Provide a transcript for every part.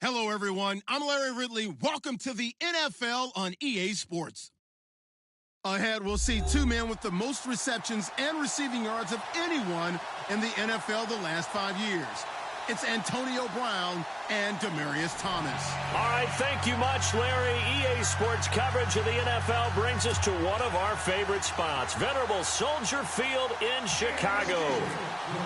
Hello, everyone. I'm Larry Ridley. Welcome to the NFL on EA Sports. Ahead, we'll see two men with the most receptions and receiving yards of anyone in the NFL the last 5 years. It's Antonio Brown and Demaryius Thomas. All right, thank you much, Larry. EA Sports coverage of the NFL brings us to one of our favorite spots, venerable Soldier Field in Chicago.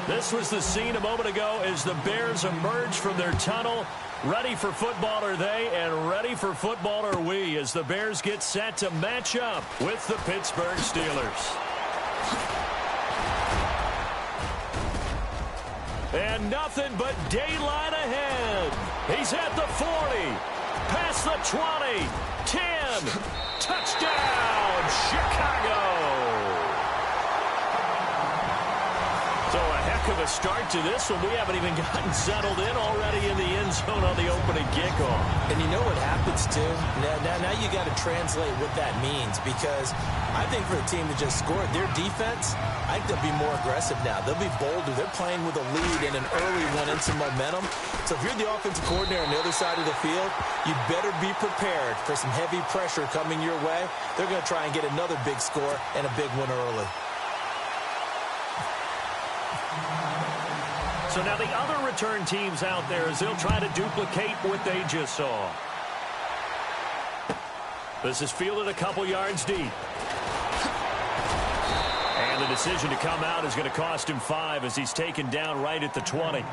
This was the scene a moment ago as the Bears emerged from their tunnel. Ready for football are they, and ready for football are we, as the Bears get set to match up with the Pittsburgh Steelers. And nothing but daylight ahead. He's at the 40, past the 20, 10, touchdown, Chicago. So a heck of a start to this one. We haven't even gotten settled in already in the end zone on the opening kickoff. And you know what happens, too? Now you got to translate what that means, because I think for the team to just score, their defense, I think they'll be more aggressive now. They'll be bolder. They're playing with a lead and an early one and some momentum. So if you're the offensive coordinator on the other side of the field, you'd better be prepared for some heavy pressure coming your way. They're going to try and get another big score and a big one early. So now the other return teams out there, as they'll try to duplicate what they just saw. This is fielded a couple yards deep. And the decision to come out is going to cost him 5 as he's taken down right at the 20.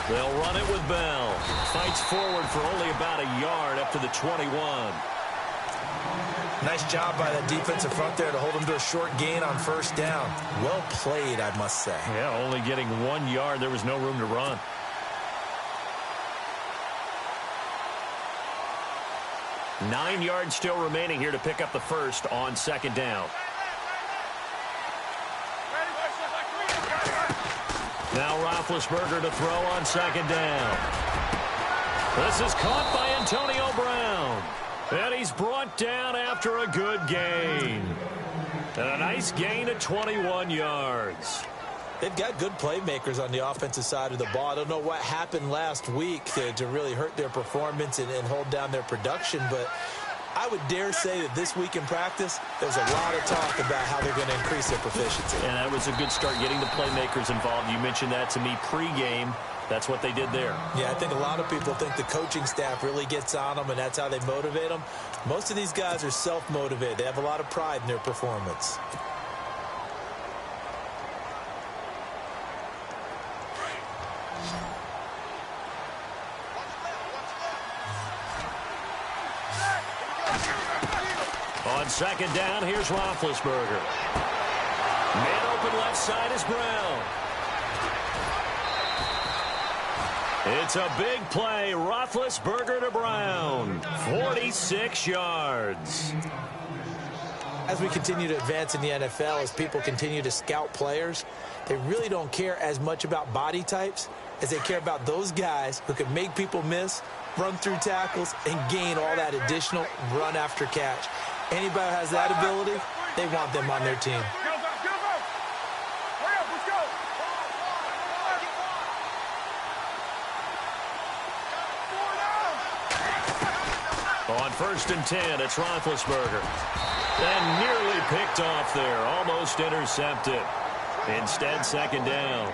They'll run it with Bell. Fights forward for only about a yard up to the 21. Nice job by that defensive front there to hold him to a short gain on first down. Well played, I must say. Yeah, only getting 1 yard. There was no room to run. Nine yards still remaining here to pick up the first on second down. Now Roethlisberger to throw on second down. This is caught by Antonio Brown. And he's brought down after a good gain. And a nice gain of 21 yards. They've got good playmakers on the offensive side of the ball. I don't know what happened last week to really hurt their performance and hold down their production, but I would dare say that this week in practice, there's a lot of talk about how they're going to increase their proficiency. And that was a good start, getting the playmakers involved. You mentioned that to me pregame. That's what they did there. Yeah, I think a lot of people think the coaching staff really gets on them, and that's how they motivate them. Most of these guys are self-motivated. They have a lot of pride in their performance. On second down, here's Roethlisberger. Man open left side is Brown. It's a big play. Roethlisberger to Brown. 46 yards. As we continue to advance in the NFL, as people continue to scout players, they really don't care as much about body types as they care about those guys who can make people miss, run through tackles, and gain all that additional run after catch. Anybody who has that ability, they want them on their team. On first and 10, it's Roethlisberger. And nearly picked off there, almost intercepted. Instead, second down.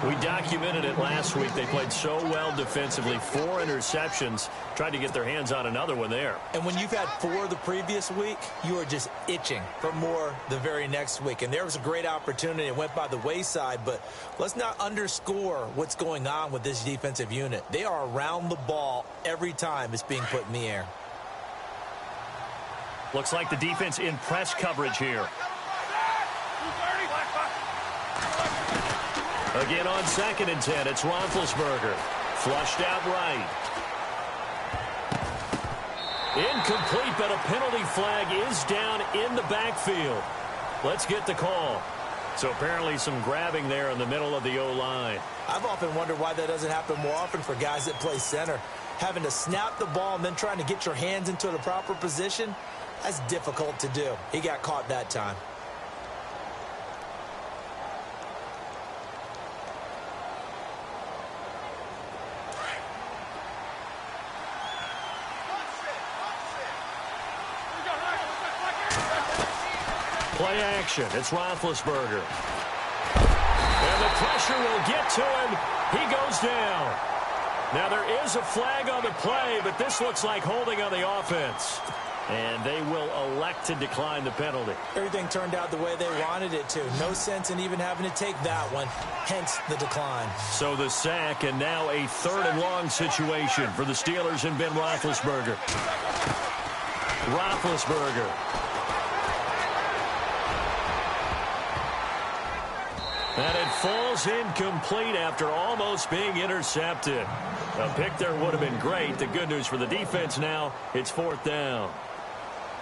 We documented it last week. They played so well defensively. 4 interceptions. Tried to get their hands on another one there. And when you've had 4 the previous week, you are just itching for more the very next week. And there was a great opportunity. It went by the wayside. But let's not underscore what's going on with this defensive unit. They are around the ball every time it's being put in the air. Looks like the defense in press coverage here. Again on second and 10, it's Roethlisberger. Flushed out right. Incomplete, but a penalty flag is down in the backfield. Let's get the call. So apparently some grabbing there in the middle of the O-line. I've often wondered why that doesn't happen more often for guys that play center. Having to snap the ball and then trying to get your hands into the proper position, that's difficult to do. He got caught that time. Play action. It's Roethlisberger. And the pressure will get to him. He goes down. Now there is a flag on the play, but this looks like holding on the offense. And they will elect to decline the penalty. Everything turned out the way they wanted it to. No sense in even having to take that one, hence the decline. So the sack, and now a 3rd and long situation for the Steelers and Ben Roethlisberger. Roethlisberger. And it falls incomplete after almost being intercepted. A pick there would have been great. The good news for the defense now, it's 4th down.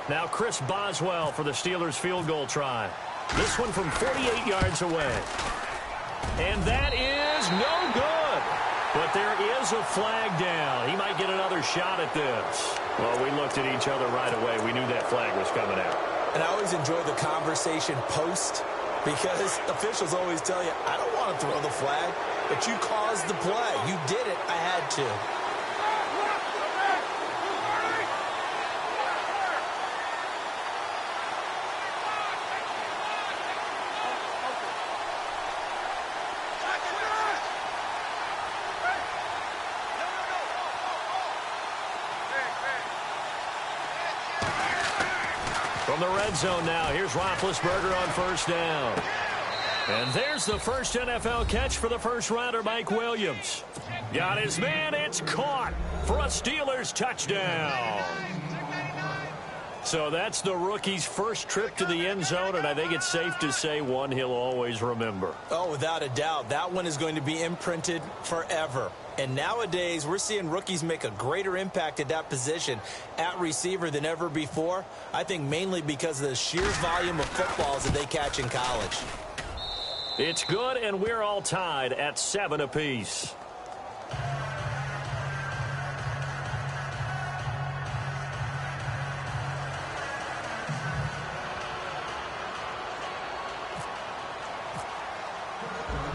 Now Chris Boswell for the Steelers field goal try. This one from 48 yards away. And that is no good. But there is a flag down. He might get another shot at this. Well, we looked at each other right away. We knew that flag was coming out. And I always enjoy the conversation post, because officials always tell you, I don't want to throw the flag, but you caused the play. You did it. I had to. From the red zone now, here's Roethlisberger on 1st down. And there's the first NFL catch for the first rounder, Mike Williams. Got his man, it's caught for a Steelers touchdown. So that's the rookie's first trip to the end zone, and I think it's safe to say one he'll always remember. Oh, without a doubt. That one is going to be imprinted forever. And nowadays, we're seeing rookies make a greater impact at that position at receiver than ever before. I think mainly because of the sheer volume of footballs that they catch in college. It's good, and we're all tied at 7 apiece.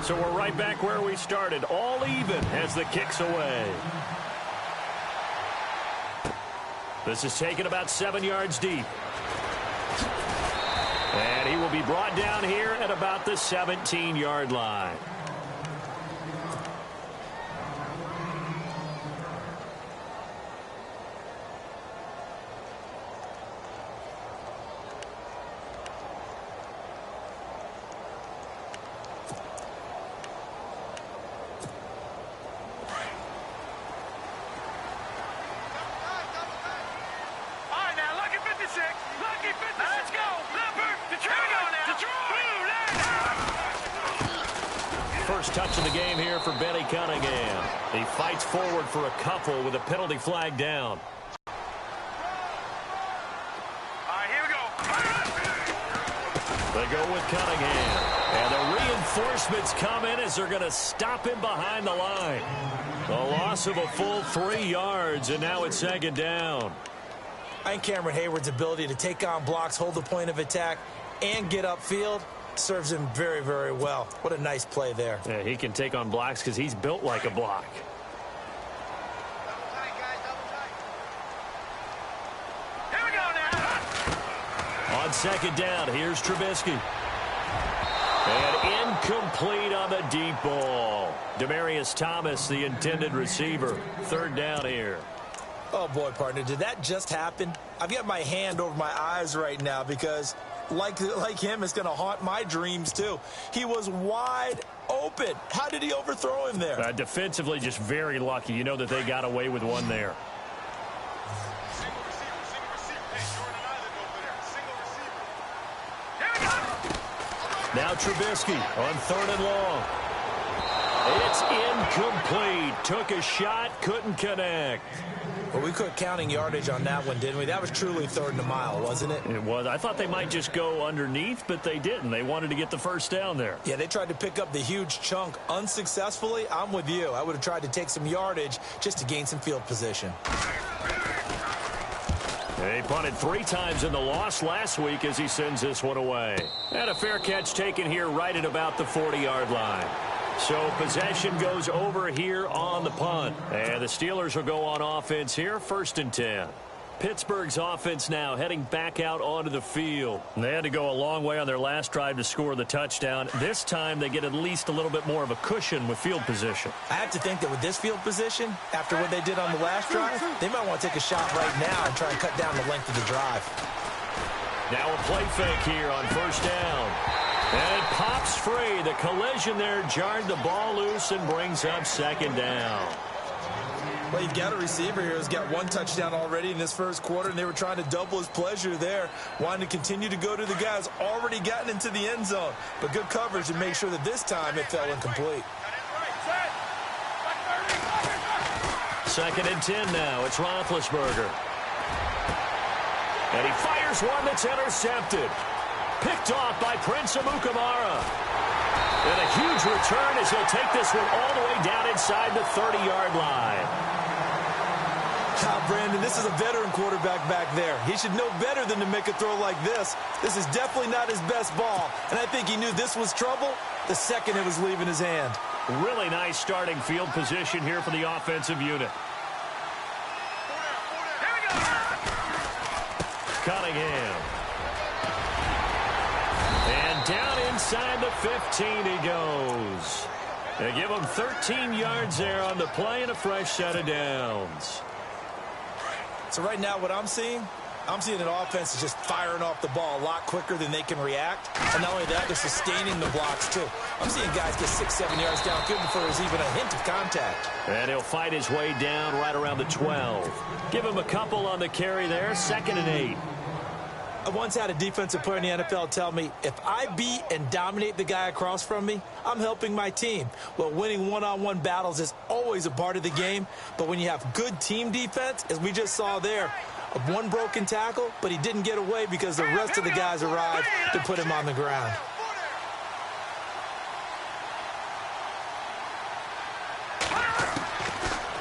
So we're right back where we started, all even as the kick's away. This is taken about 7 yards deep. And he will be brought down here at about the 17-yard line. First touch of the game here for Benny Cunningham. He fights forward for a couple with a penalty flag down. All right, here we go. They go with Cunningham. And the reinforcements come in as they're going to stop him behind the line. A loss of a full 3 yards, and now it's 2nd down. I think Cameron Hayward's ability to take on blocks, hold the point of attack, and get upfield serves him very, very well. What a nice play there. Yeah, he can take on blocks because he's built like a block. Double tight, guys, double tight. Here we go now. On 2nd down, here's Trubisky. And incomplete on the deep ball. Demaryius Thomas, the intended receiver. 3rd down here. Oh, boy, partner, did that just happen? I've got my hand over my eyes right now because, like him, it's going to haunt my dreams, too. He was wide open. How did he overthrow him there? Defensively, just very lucky. You know that they got away with one there. Single receiver. Hey, Jordan Island over there. Single receiver. Here we go. Now Trubisky on 3rd and long. It's incomplete. Took a shot, couldn't connect. Well, we quit counting yardage on that one, didn't we? That was truly 3rd and a mile, wasn't it? It was. I thought they might just go underneath, but they didn't. They wanted to get the first down there. Yeah, they tried to pick up the huge chunk unsuccessfully. I'm with you. I would have tried to take some yardage just to gain some field position. He punted 3 times in the loss last week as he sends this one away. And a fair catch taken here right at about the 40-yard line. So possession goes over here on the punt. And the Steelers will go on offense here, 1st and 10. Pittsburgh's offense now heading back out onto the field. They had to go a long way on their last drive to score the touchdown. This time they get at least a little bit more of a cushion with field position. I have to think that with this field position, after what they did on the last drive, they might want to take a shot right now and try and cut down the length of the drive. Now a play fake here on 1st down. And it pops free. The collision there jarred the ball loose and brings up 2nd down. Well, you've got a receiver here who's got 1 touchdown already in this first quarter, and they were trying to double his pleasure there, wanting to continue to go to the guys already gotten into the end zone. But good coverage to make sure that this time it fell incomplete. 2nd and 10 now. It's Roethlisberger. And he fires one that's intercepted. Picked off by Prince Amukamara. And a huge return as he'll take this one all the way down inside the 30-yard line. Brandon, this is a veteran quarterback back there. He should know better than to make a throw like this. This is definitely not his best ball. And I think he knew this was trouble the second it was leaving his hand. Really nice starting field position here for the offensive unit. Cunningham. And down inside the 15 he goes. They give him 13 yards there on the play and a fresh set of downs. So right now what I'm seeing an offense is just firing off the ball a lot quicker than they can react. And not only that, they're sustaining the blocks too. I'm seeing guys get 6-7 yards downfield before there's even a hint of contact. And he'll fight his way down right around the 12. Give him a couple on the carry there, 2nd and 8. I once had a defensive player in the NFL tell me, if I beat and dominate the guy across from me, I'm helping my team. Well, winning one-on-one battles is always a part of the game, but when you have good team defense, as we just saw there, one broken tackle, but he didn't get away because the rest of the guys arrived to put him on the ground.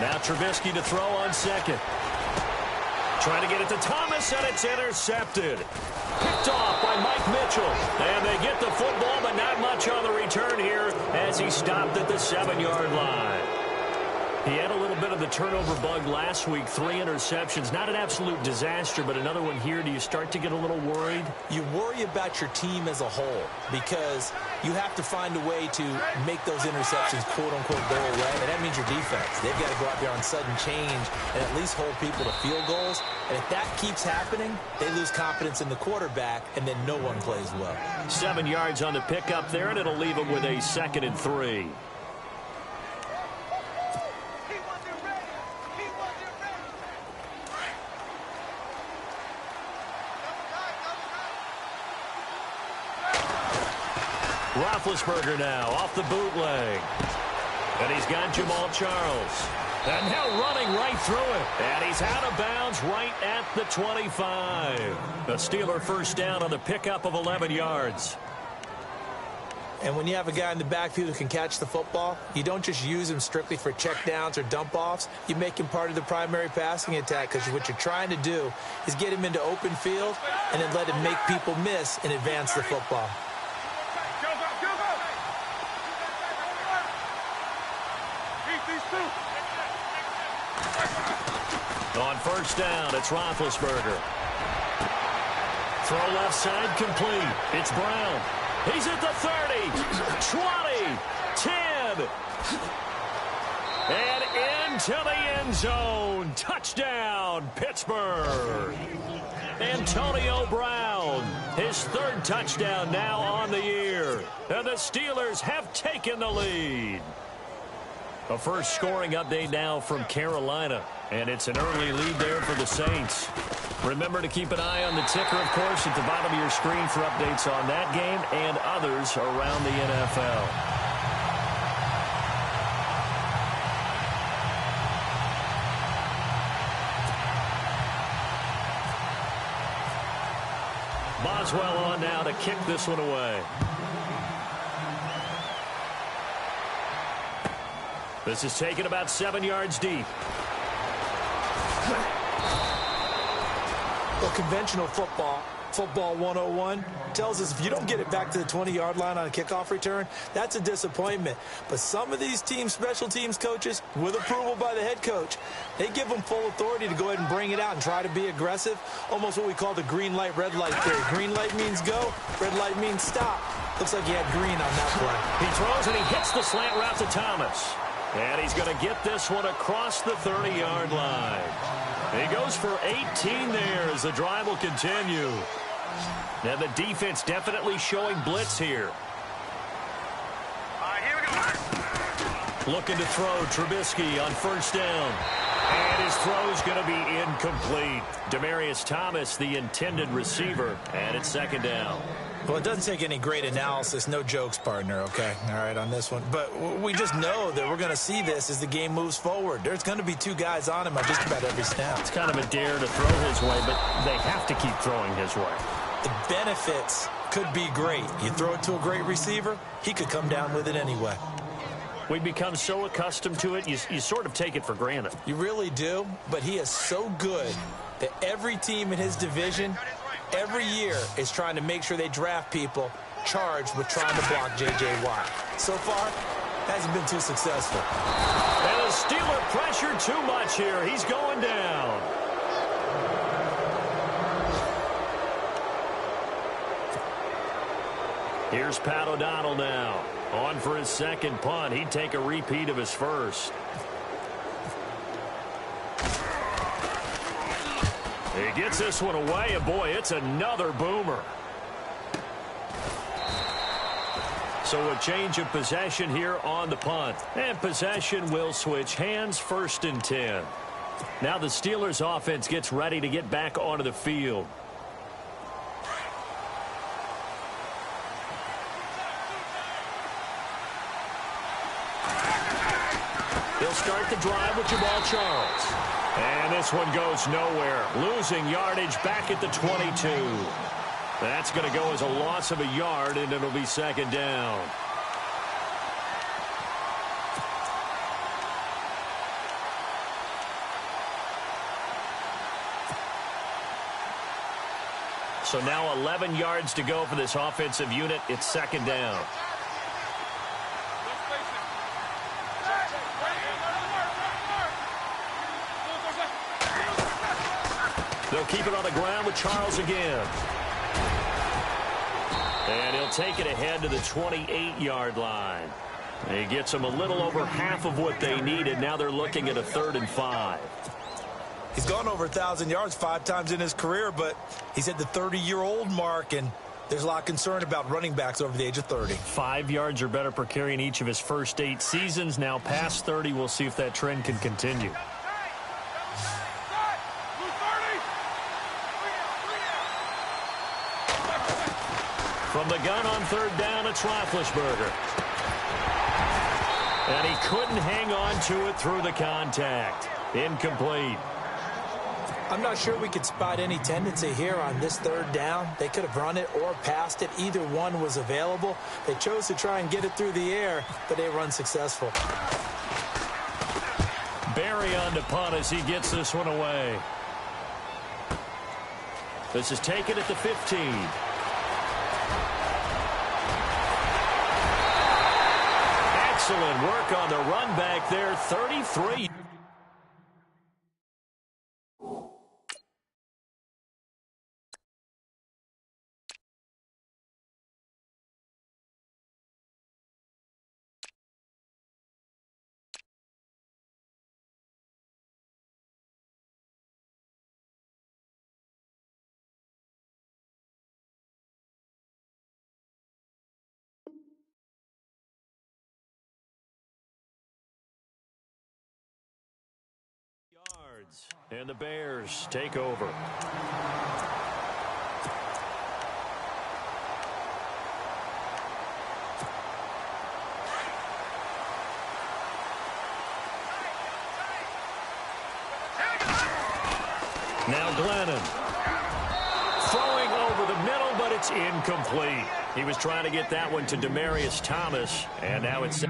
Now Trubisky to throw on 2nd. Trying to get it to Thomas, and it's intercepted. Picked off by Mike Mitchell. And they get the football, but not much on the return here as he stopped at the 7-yard line. He had a little bit of the turnover bug last week, 3 interceptions. Not an absolute disaster, but another one here. Do you start to get a little worried? You worry about your team as a whole because you have to find a way to make those interceptions, quote-unquote, go away, and that means your defense. They've got to go out there on sudden change and at least hold people to field goals. And if that keeps happening, they lose confidence in the quarterback, and then no one plays well. 7 yards on the pickup there, and it'll leave them with a 2nd and 3. Roethlisberger now off the bootleg. And he's got Jamal Charles. And now running right through it. And he's out of bounds right at the 25. The Steeler first down on the pickup of 11 yards. And when you have a guy in the backfield who can catch the football, you don't just use him strictly for checkdowns or dump-offs. You make him part of the primary passing attack because what you're trying to do is get him into open field and then let him make people miss and advance the football. On first down, it's Roethlisberger. Throw left side complete. It's Brown. He's at the 30, 20, 10. And into the end zone. Touchdown, Pittsburgh. Antonio Brown, his 3rd touchdown now on the year. And the Steelers have taken the lead. A first scoring update now from Carolina. And it's an early lead there for the Saints. Remember to keep an eye on the ticker, of course, at the bottom of your screen for updates on that game and others around the NFL. Boswell on now to kick this one away. This is taken about 7 yards deep. Well, conventional football 101, tells us if you don't get it back to the 20-yard line on a kickoff return, that's a disappointment. But some of these teams, special teams coaches, with approval by the head coach, they give them full authority to go ahead and bring it out and try to be aggressive, almost what we call the green light, red light theory. Green light means go, red light means stop. Looks like he had green on that play. He throws and he hits the slant route to Thomas. And he's going to get this one across the 30-yard line. He goes for 18 there as the drive will continue. Now the defense definitely showing blitz here. Here we go. Looking to throw Trubisky on first down. And his throw's going to be incomplete. Demaryius Thomas, the intended receiver, and it's second down. Well, it doesn't take any great analysis. No jokes, partner, okay? All right, on this one. But we just know that we're going to see this as the game moves forward. There's going to be two guys on him on just about every snap. It's kind of a dare to throw his way, but they have to keep throwing his way. The benefits could be great. You throw it to a great receiver, he could come down with it anyway. We become so accustomed to it, you sort of take it for granted. You really do, but he is so good that every team in his division every year is trying to make sure they draft people charged with trying to block J.J. Watt. So far, hasn't been too successful. And the Steeler pressure too much here. He's going down. Here's Pat O'Donnell now. On for his second punt. He'd take a repeat of his first. He gets this one away, and boy, it's another boomer. So a change of possession here on the punt. And possession will switch hands, 1st and 10. Now the Steelers offense gets ready to get back onto the field. He'll start the drive with Jamal Charles. And this one goes nowhere. Losing yardage back at the 22. That's going to go as a loss of a yard, and it'll be second down. So now 11 yards to go for this offensive unit. It's second down. They'll keep it on the ground with Charles again. And he'll take it ahead to the 28-yard line. He gets them a little over half of what they needed. Now they're looking at a 3rd and 5. He's gone over 1,000 yards 5 times in his career, but he's at the 30-year-old mark, and there's a lot of concern about running backs over the age of 30. 5 yards or better per carry in each of his first 8 seasons. Now past 30, we'll see if that trend can continue. From the gun on 3rd down, it's Roethlisberger. And he couldn't hang on to it through the contact. Incomplete. I'm not sure we could spot any tendency here on this 3rd down. They could have run it or passed it. Either one was available. They chose to try and get it through the air, but they were unsuccessful. Barry on to punt as he gets this one away. This is taken at the 15. Excellent work on the run back there. 33. And the Bears take over. Now Glennon. Throwing over the middle, but it's incomplete. He was trying to get that one to Demaryius Thomas, and now it's...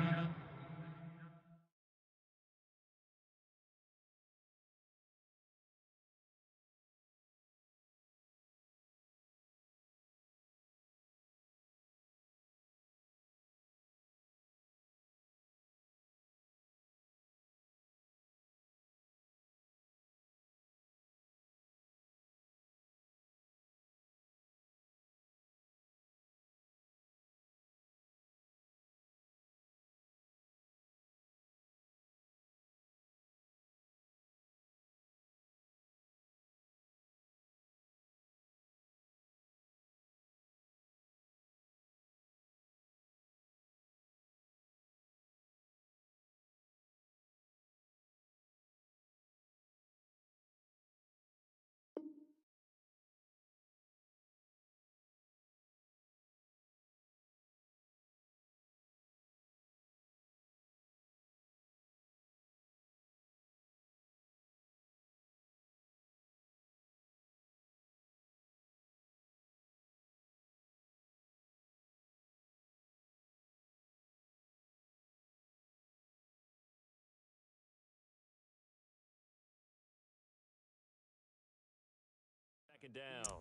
Second down.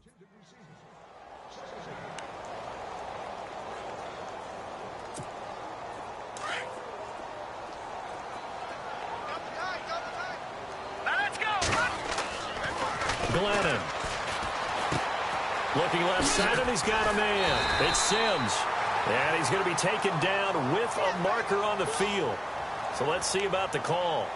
Now let's go. Glennon. Looking left side, and he's got a man. It's Sims. And he's going to be taken down with a marker on the field. So let's see about the call.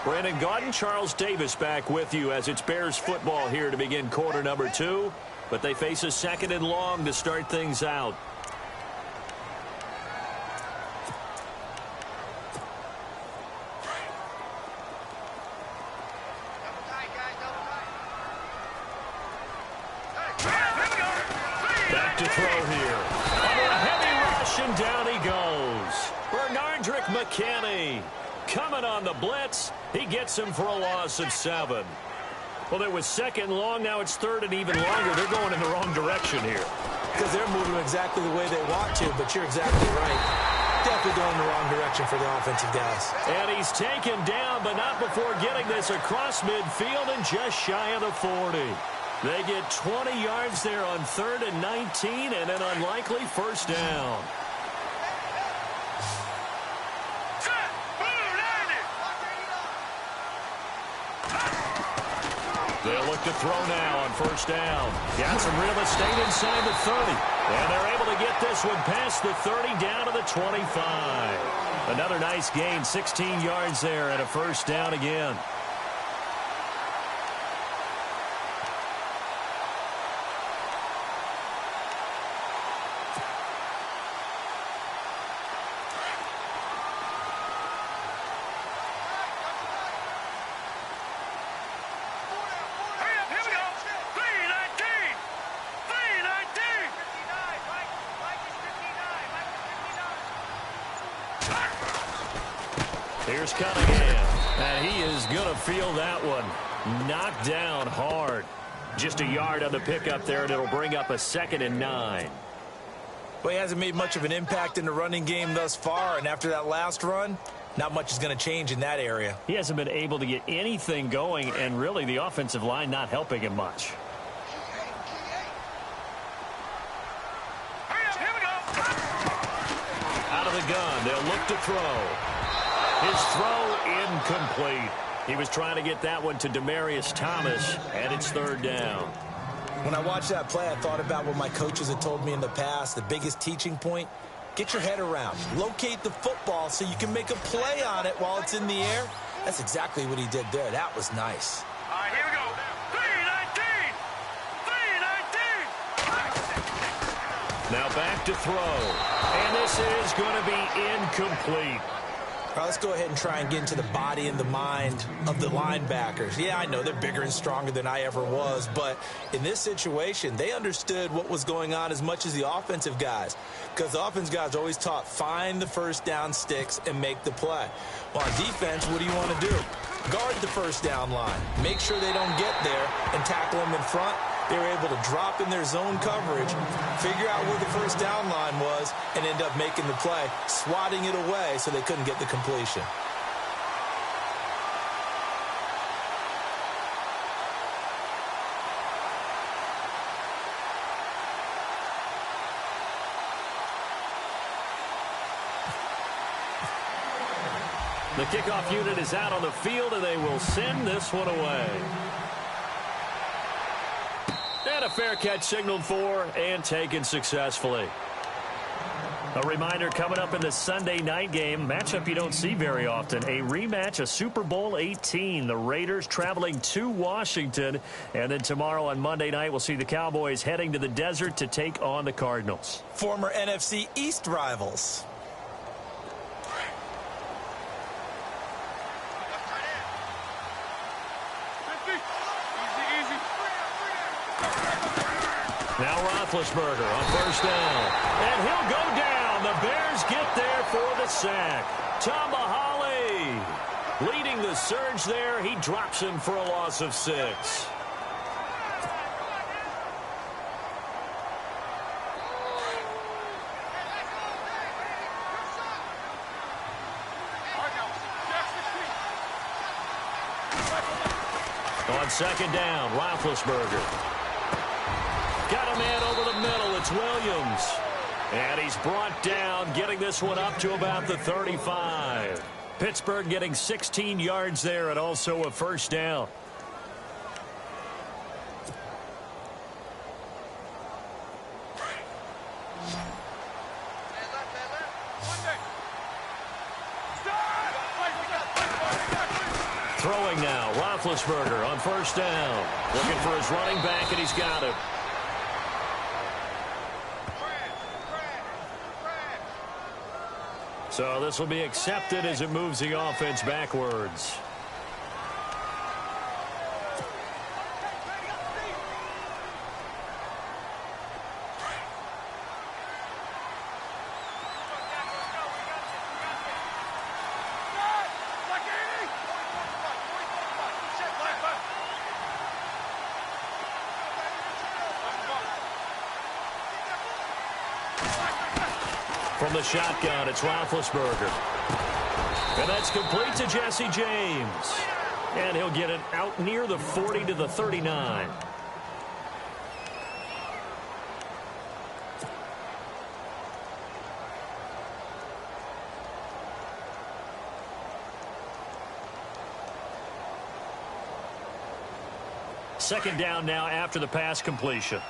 Brandon Gaudin, Charles Davis back with you as it's Bears football here to begin quarter number 2. But they face a second and long to start things out. Back to throw here. Under a heavy rush, and down he goes. Bernardrick McKinney coming on the blitz. He gets him for a loss of 7. Well, it was second long. Now it's third and even longer. They're going in the wrong direction here. Because they're moving exactly the way they want to, but you're exactly right. Definitely going in the wrong direction for the offensive guys. And he's taken down, but not before getting this across midfield and just shy of the 40. They get 20 yards there on 3rd and 19 and an unlikely first down. They'll look to throw now on first down. Got some real estate inside the 30. And they're able to get this one past the 30 down to the 25. Another nice gain, 16 yards there and a first down again. Here's Cunningham, and he is going to feel that one. Knocked down hard. Just a yard on the pickup there, and it'll bring up a 2nd and 9. Well, he hasn't made much of an impact in the running game thus far, and after that last run, not much is going to change in that area. He hasn't been able to get anything going, and really the offensive line not helping him much. Out of the gun, they'll look to throw. His throw incomplete. He was trying to get that one to Demaryius Thomas, and it's 3rd down. When I watched that play, I thought about what my coaches had told me in the past. The biggest teaching point, get your head around. Locate the football so you can make a play on it while it's in the air. That's exactly what he did there. That was nice. All right, here we go. 3-19. 3-19. Now back to throw. And this is going to be incomplete. All right, let's go ahead and try and get into the body and the mind of the linebackers. Yeah, I know they're bigger and stronger than I ever was, but in this situation, they understood what was going on as much as the offensive guys, because the offensive guys always taught find the first down sticks and make the play. Well, on defense, what do you want to do? guard the first down line. Make sure they don't get there and tackle them in front. They were able to drop in their zone coverage, figure out where the first down line was, and end up making the play, swatting it away so they couldn't get the completion. The kickoff unit is out on the field, and they will send this one away. And a fair catch signaled for and taken successfully. A reminder coming up in the Sunday night game, matchup you don't see very often, a rematch of Super Bowl 18. The Raiders traveling to Washington. And then tomorrow on Monday night, we'll see the Cowboys heading to the desert to take on the Cardinals. Former NFC East rivals. Now Roethlisberger on first down. And he'll go down. The Bears get there for the sack. Tomahali leading the surge there. He drops him for a loss of 6. On second down, Roethlisberger. Got a man over the middle. It's Williams. And he's brought down, getting this one up to about the 35. Pittsburgh getting 16 yards there and also a first down. Throwing now, Roethlisberger on first down. Looking for his running back, and he's got him. So this will be accepted as it moves the offense backwards. From the shotgun, it's Roethlisberger. And that's complete to Jesse James. And he'll get it out near the 40 to the 39. Second down now after the pass completion.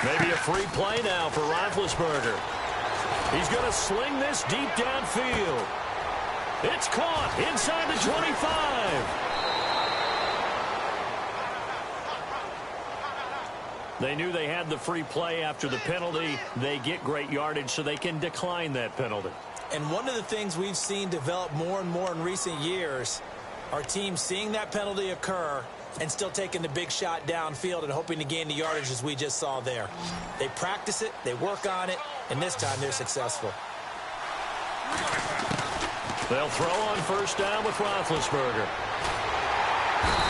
Maybe a free play now for Roethlisberger. He's going to sling this deep downfield. It's caught inside the 25. They knew they had the free play after the penalty. They get great yardage so they can decline that penalty. And one of the things we've seen develop more and more in recent years are teams seeing that penalty occur and still taking the big shot downfield and hoping to gain the yardage as we just saw there. They practice it, they work on it, and this time they're successful. They'll throw on first down with Roethlisberger.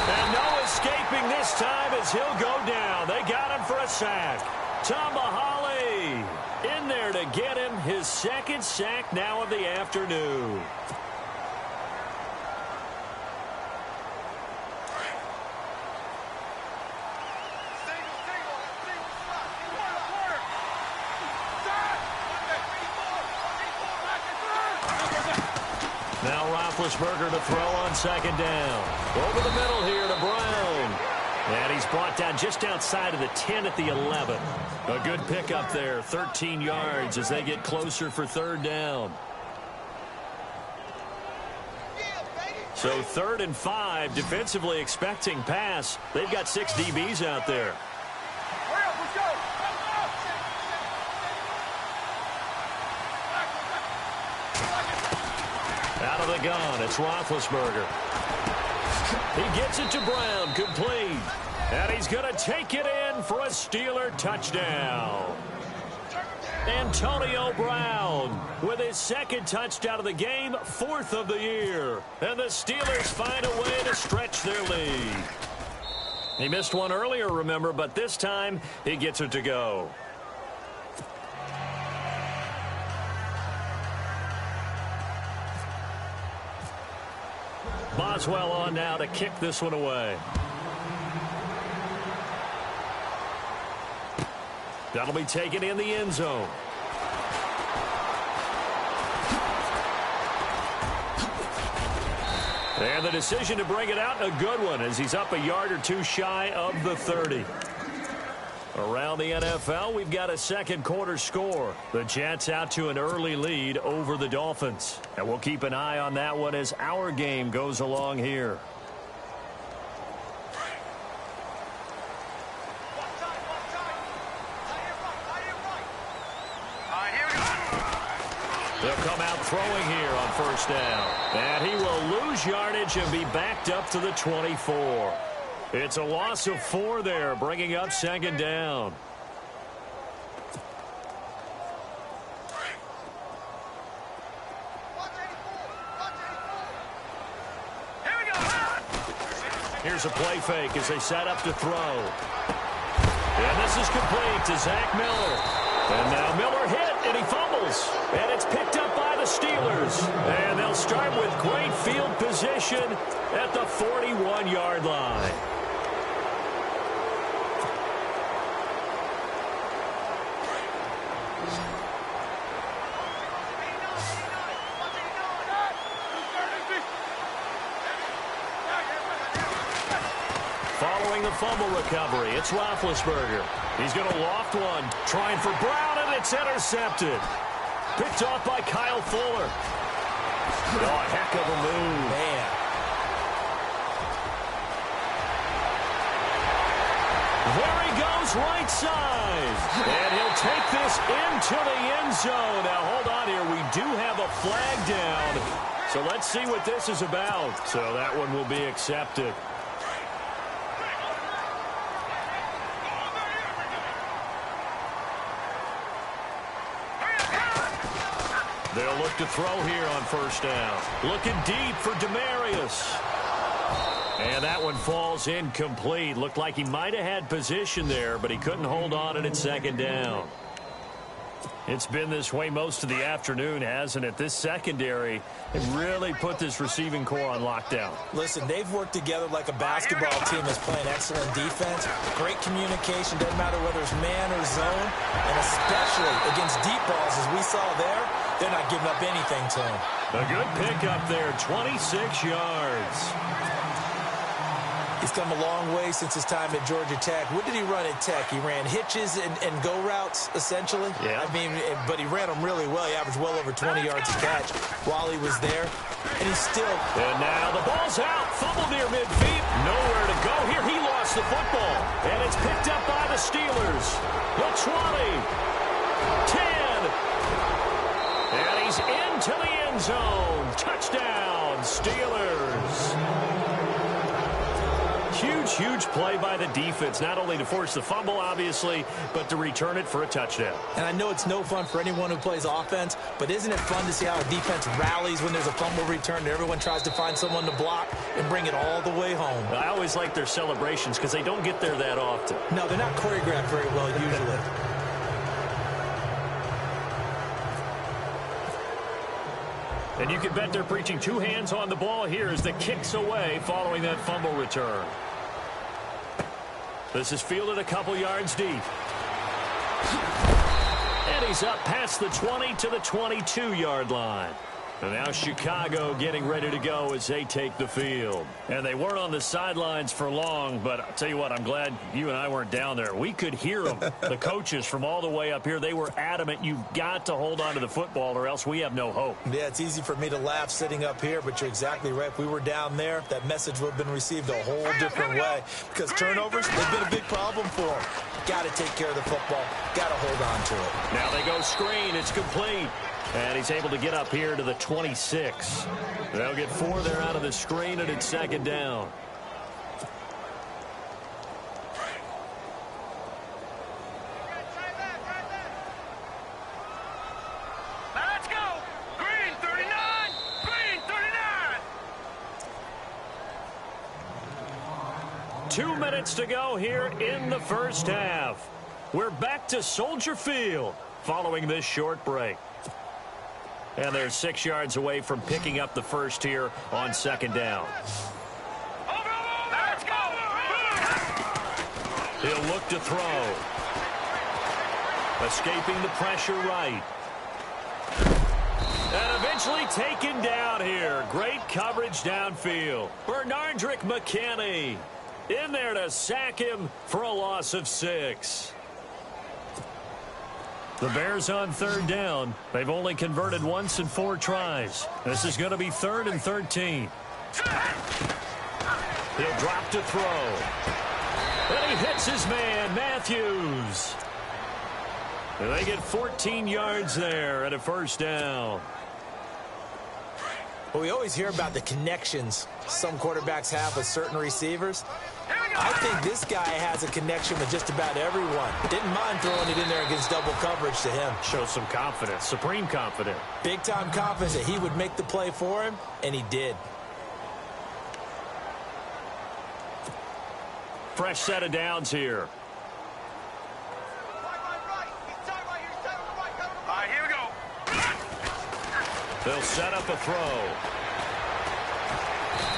And no escaping this time as he'll go down. They got him for a sack. Tomahali in there to get him his second sack now of the afternoon. Now Roethlisberger to throw on second down. Over the middle here to Brown. And he's brought down just outside of the 10 at the 11. A good pickup there, 13 yards as they get closer for third down. So 3rd and 5, defensively expecting pass. They've got 6 DBs out there. Out of the gun, it's Roethlisberger. He gets it to Brown, complete. And he's going to take it in for a Steeler touchdown. Antonio Brown with his second touchdown of the game, 4th of the year. And the Steelers find a way to stretch their lead. He missed one earlier, remember, but this time he gets it to go. Boswell on now to kick this one away. That'll be taken in the end zone. And the decision to bring it out, a good one, as he's up a yard or two shy of the 30. Around the NFL, we've got a second quarter score. The Jets out to an early lead over the Dolphins. And we'll keep an eye on that one as our game goes along here. They'll come out throwing here on first down. And he will lose yardage and be backed up to the 24. It's a loss of 4 there, bringing up second down. Here's a play fake as they set up to throw. And this is complete to Zach Miller. And now Miller hit, and he fumbles. And it's picked up by the Steelers. And they'll start with great field position at the 41-yard line. Following the fumble recovery, it's Roethlisberger. He's going to loft one, trying for Brown, and it's intercepted. Picked off by Kyle Fuller. Oh, a heck of a move. Man. There he goes, right side. And he'll take this into the end zone. Now, hold on here. We do have a flag down. So let's see what this is about. So that one will be accepted. They'll look to throw here on first down. Looking deep for Demarius. And that one falls incomplete. Looked like he might have had position there, but he couldn't hold on at second down. It's been this way most of the afternoon, hasn't it? This secondary has really put this receiving core on lockdown. Listen, they've worked together like a basketball team that's playing excellent defense. Great communication, doesn't matter whether it's man or zone. And especially against deep balls, as we saw there, they're not giving up anything to him. A good pickup there, 26 yards. He's come a long way since his time at Georgia Tech. What did he run at Tech? He ran hitches and go routes, essentially. Yeah. I mean, but he ran them really well. He averaged well over 20 yards a catch while he was there. And he's still... And now the ball's out. Fumble near midfield. Nowhere to go. Here he lost the football. And it's picked up by the Steelers. The 20. 10. And he's into the end zone. Touchdown, Steelers. Huge play by the defense, not only to force the fumble, obviously, but to return it for a touchdown. And I know it's no fun for anyone who plays offense, but isn't it fun to see how a defense rallies when there's a fumble return and everyone tries to find someone to block and bring it all the way home? I always like their celebrations because they don't get there that often. No, they're not choreographed very well usually. And you can bet they're preaching 2 hands on the ball here as the kick's away following that fumble return. This is fielded a couple yards deep. And he's up past the 20 to the 22-yard line. And now Chicago getting ready to go as they take the field. And they weren't on the sidelines for long, but I'll tell you what, I'm glad you and I weren't down there. We could hear them, the coaches from all the way up here. They were adamant, you've got to hold on to the football or else we have no hope. Yeah, it's easy for me to laugh sitting up here, but you're exactly right. If we were down there, that message would have been received a whole different way. Because turnovers, they've been a big problem for them. Got to take care of the football. Got to hold on to it. Now they go screen. It's complete. And he's able to get up here to the 26. They'll get 4 there out of the screen, and it's second down. 2 minutes to go here in the first half. We're back to Soldier Field following this short break. And they're 6 yards away from picking up the first here on second down. Let's go! He'll look to throw. Escaping the pressure right. And eventually taken down here. Great coverage downfield. Bernardrick McKinney in there to sack him for a loss of 6. The Bears on third down. They've only converted once in 4 tries. This is going to be 3rd and 13. He'll drop to throw. And he hits his man, Matthews. And they get 14 yards there at a first down. Well, we always hear about the connections some quarterbacks have with certain receivers. I think this guy has a connection with just about everyone. Didn't mind throwing it in there against double coverage to him. Shows some confidence, supreme confidence. Big-time confidence that he would make the play for him, and he did. Fresh set of downs here. All right, here we go. They'll set up a throw.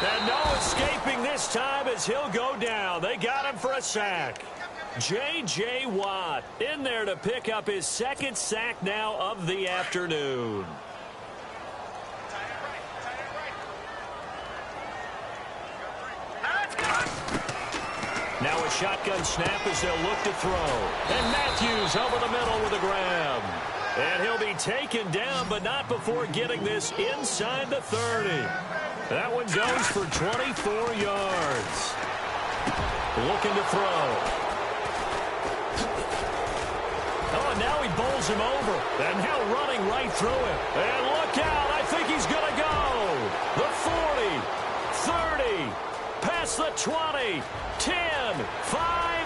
And no escaping this time as he'll go down. They got him for a sack. J.J. Watt in there to pick up his 2nd sack now of the afternoon. Now a shotgun snap as they'll look to throw. And Matthews over the middle with a grab. And he'll be taken down, but not before getting this inside the 30. That one goes for 24 yards. Looking to throw. Oh, and now he bowls him over. And now running right through him. And look out, I think he's going to go. The 40, 30, past the 20, 10, 5.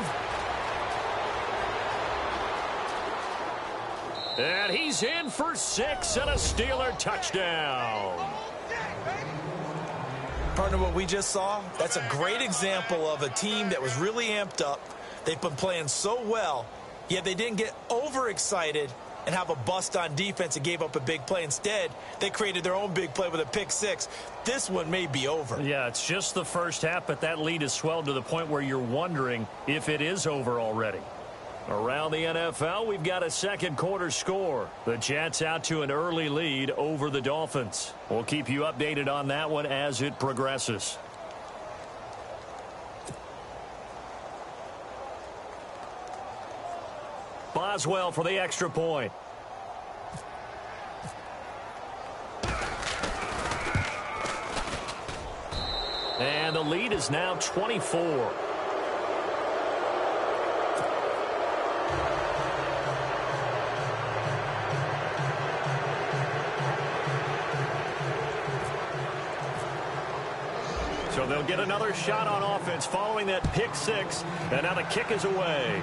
And he's in for 6 and a Steeler touchdown. Partner, what we just saw, that's a great example of a team that was really amped up. They've been playing so well, yet they didn't get overexcited and have a bust on defense and gave up a big play. Instead, they created their own big play with a pick 6. This one may be over. Yeah, it's just the first half, but that lead has swelled to the point where you're wondering if it is over already. Around the NFL, we've got a second quarter score. The Jets out to an early lead over the Dolphins. We'll keep you updated on that one as it progresses. Boswell for the extra point. And the lead is now 24. So they'll get another shot on offense following that pick 6. And now the kick is away.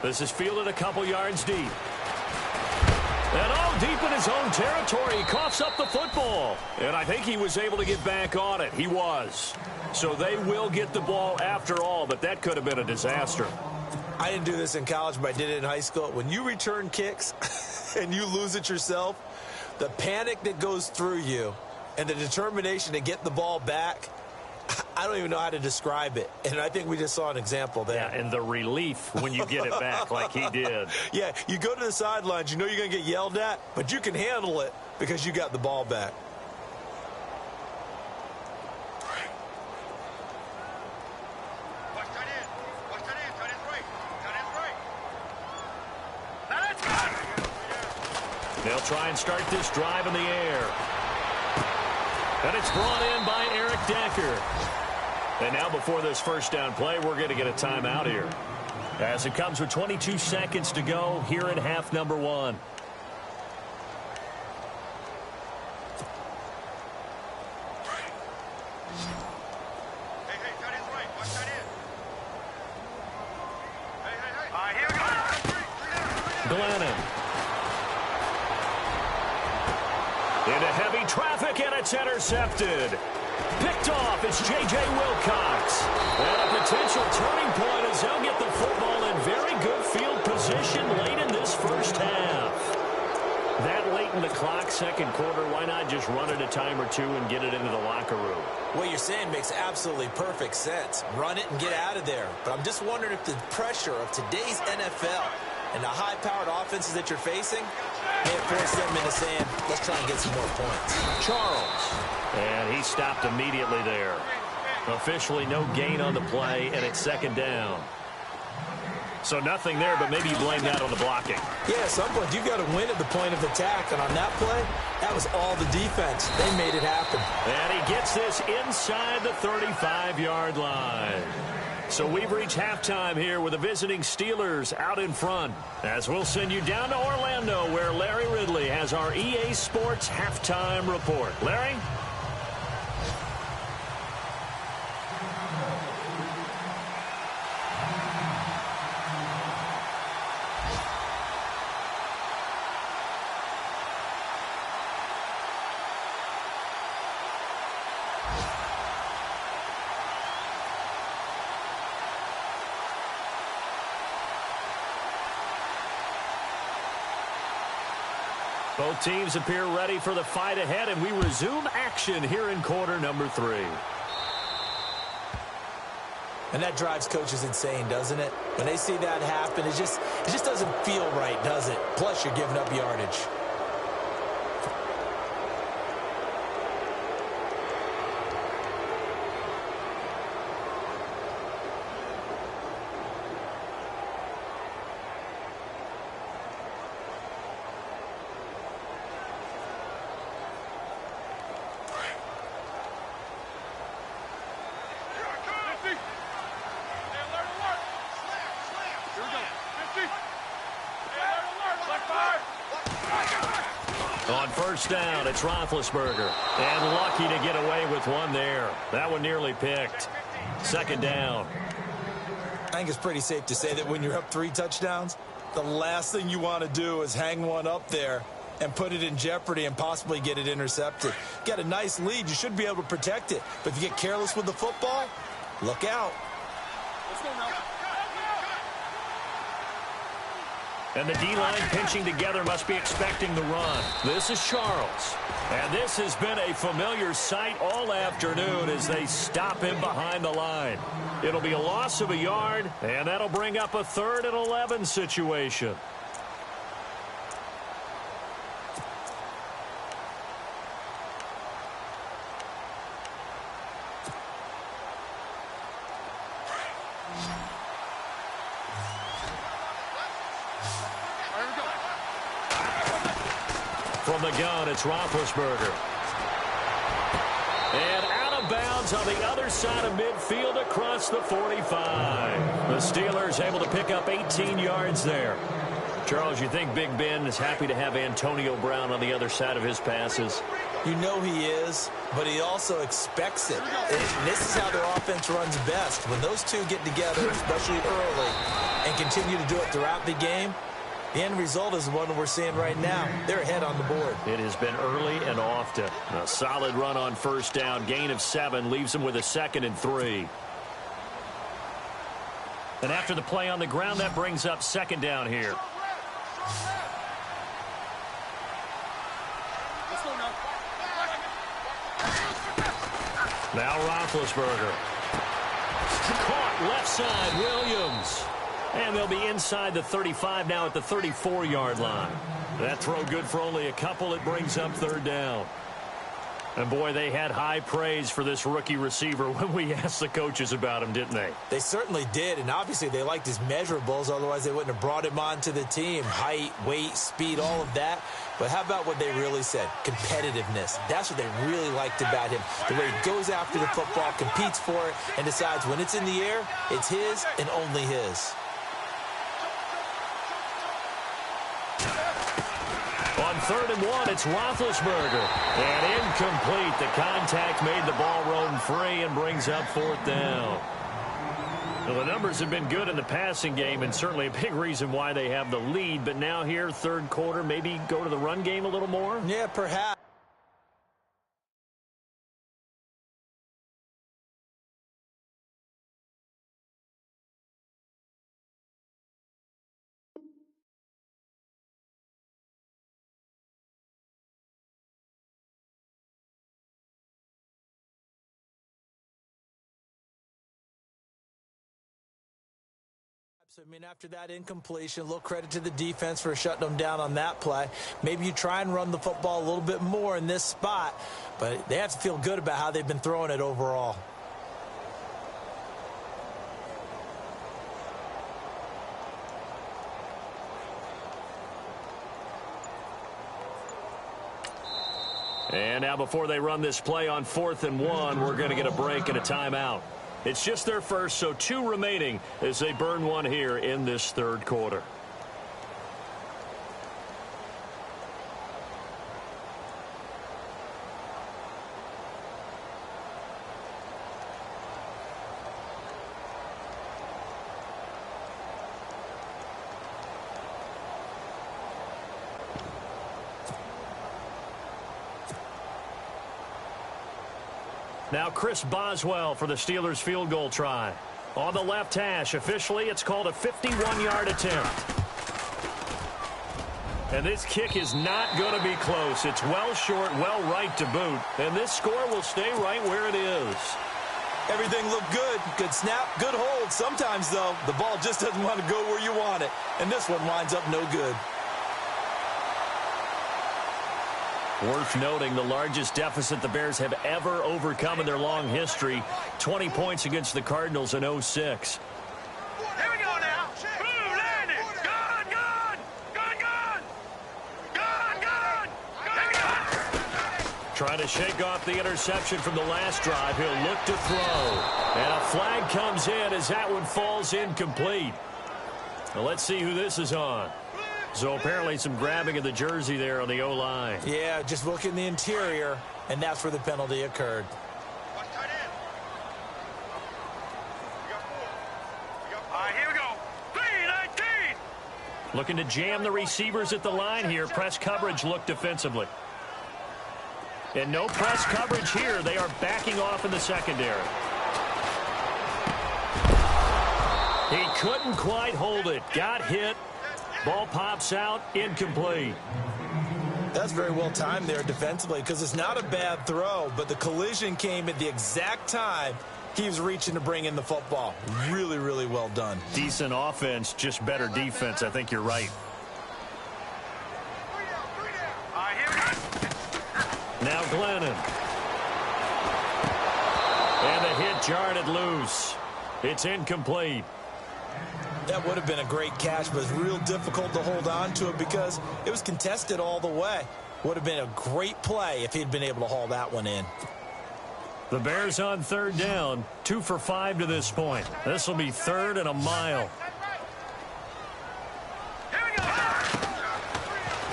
This is fielded a couple yards deep. And all deep in his own territory. He coughs up the football. And I think he was able to get back on it. He was. So they will get the ball after all, but that could have been a disaster. I didn't do this in college, but I did it in high school. When you return kicks and you lose it yourself, the panic that goes through you and the determination to get the ball back, I don't even know how to describe it. And I think we just saw an example there. Yeah, and the relief when you get it back like he did. Yeah, you go to the sidelines, you know you're going to get yelled at, but you can handle it because you got the ball back. Watch that in. Watch that in. Tight end's right. Tight end's right. Now let's go. They'll try and start this drive in the air. And it's brought in by Eric Decker. And now before this first down play, we're going to get a timeout here. As it comes with 22 seconds to go here in half number 1. Hey, tight end's right. Watch that in. Hey. All right, here we go. Glennon. Into heavy traffic, and it's intercepted. Picked off. It's J.J. Wilcox. And a potential turning point as they'll get the football in very good field position late in this first half. That late in the clock, second quarter, why not just run it a time or two and get it into the locker room? What you're saying makes absolutely perfect sense. Run it and get out of there. But I'm just wondering if the pressure of today's NFL and the high-powered offenses that you're facing may force them into saying, let's try and get some more points. Charles. And he stopped immediately there. Officially no gain on the play, and it's second down. So nothing there, but maybe you blame that on the blocking. Yeah, at some point, you've got to win at the point of attack. And on that play, that was all the defense. They made it happen. And he gets this inside the 35-yard line. So we've reached halftime here with the visiting Steelers out in front. As we'll send you down to Orlando, where Larry Ridley has our EA Sports halftime report. Larry? Both teams appear ready for the fight ahead, and we resume action here in quarter number 3. And that drives coaches insane, doesn't it? When they see that happen, it just doesn't feel right, does it? Plus, you're giving up yardage. On first down, it's Roethlisberger. And lucky to get away with one there. That one nearly picked. Second down. I think it's pretty safe to say that when you're up 3 touchdowns, the last thing you want to do is hang one up there and put it in jeopardy and possibly get it intercepted. Got a nice lead. You should be able to protect it. But if you get careless with the football, look out. Let's go now. And the D-line pinching together must be expecting the run. This is Charles. And this has been a familiar sight all afternoon as they stop him behind the line. It'll be a loss of a yard, and that'll bring up a 3rd and 11 situation. From the gun, it's Roethlisberger. And out of bounds on the other side of midfield across the 45. The Steelers able to pick up 18 yards there. Charles, you think Big Ben is happy to have Antonio Brown on the other side of his passes? You know he is, but he also expects it. And this is how their offense runs best. When those two get together, especially early, and continue to do it throughout the game, the end result is the one we're seeing right now. They're ahead on the board. It has been early and often. A solid run on first down. Gain of 7 leaves them with a 2nd and 3. And after the play on the ground, that brings up 2nd down here. Now Roethlisberger. Caught left side, Williams. And they'll be inside the 35 now at the 34-yard line. That throw good for only a couple. It brings up 3rd down. And, boy, they had high praise for this rookie receiver when we asked the coaches about him, didn't they? They certainly did, and obviously they liked his measurables. Otherwise, they wouldn't have brought him onto the team. Height, weight, speed, all of that. But how about what they really said? Competitiveness. That's what they really liked about him. The way he goes after the football, competes for it, and decides when it's in the air, it's his and only his. On 3rd and 1, it's Roethlisberger. And incomplete. The contact made the ball roam free and brings up 4th down. Well, the numbers have been good in the passing game and certainly a big reason why they have the lead. But now here, 3rd quarter, maybe go to the run game a little more? Yeah, perhaps. So, I mean, after that incompletion, a little credit to the defense for shutting them down on that play. Maybe you try and run the football a little bit more in this spot, but they have to feel good about how they've been throwing it overall. And now before they run this play on 4th and 1, we're going to get a break and a timeout. It's just their first, so 2 remaining as they burn one here in this third quarter. Now Chris Boswell for the Steelers field goal try. On the left hash, officially it's called a 51-yard attempt. And this kick is not going to be close. It's well short, well right to boot. And this score will stay right where it is. Everything looked good. Good snap, good hold. Sometimes, though, the ball just doesn't want to go where you want it. And this one winds up no good. Worth noting the largest deficit the Bears have ever overcome in their long history, 20 points against the Cardinals in 06. Here we go now. Boom, land it. Gone, gone. Gone, gone. Gone, gone. Gone, gone. Trying to shake off the interception from the last drive. He'll look to throw. And a flag comes in as that one falls incomplete. Now let's see who this is on. So apparently some grabbing of the jersey there on the O-line. Yeah, just look in the interior, and that's where the penalty occurred. Watch tight end. We got 4. All right, here we go. 3-19. Looking to jam the receivers at the line here. Press coverage look defensively. And no press coverage here. They are backing off in the secondary. He couldn't quite hold it. Got hit. Ball pops out, incomplete. That's very well timed there defensively because it's not a bad throw, but the collision came at the exact time he was reaching to bring in the football. Really, really well done. Decent offense, just better defense. I think you're right. 3 down, 3 down. All right, here we go. Now Glennon. And the hit jarred it loose. It's incomplete. That would have been a great catch, but it's real difficult to hold on to it because it was contested all the way. Would have been a great play if he'd been able to haul that one in. The Bears on 3rd down, 2 for 5 to this point. This will be 3rd and a mile. Here we go.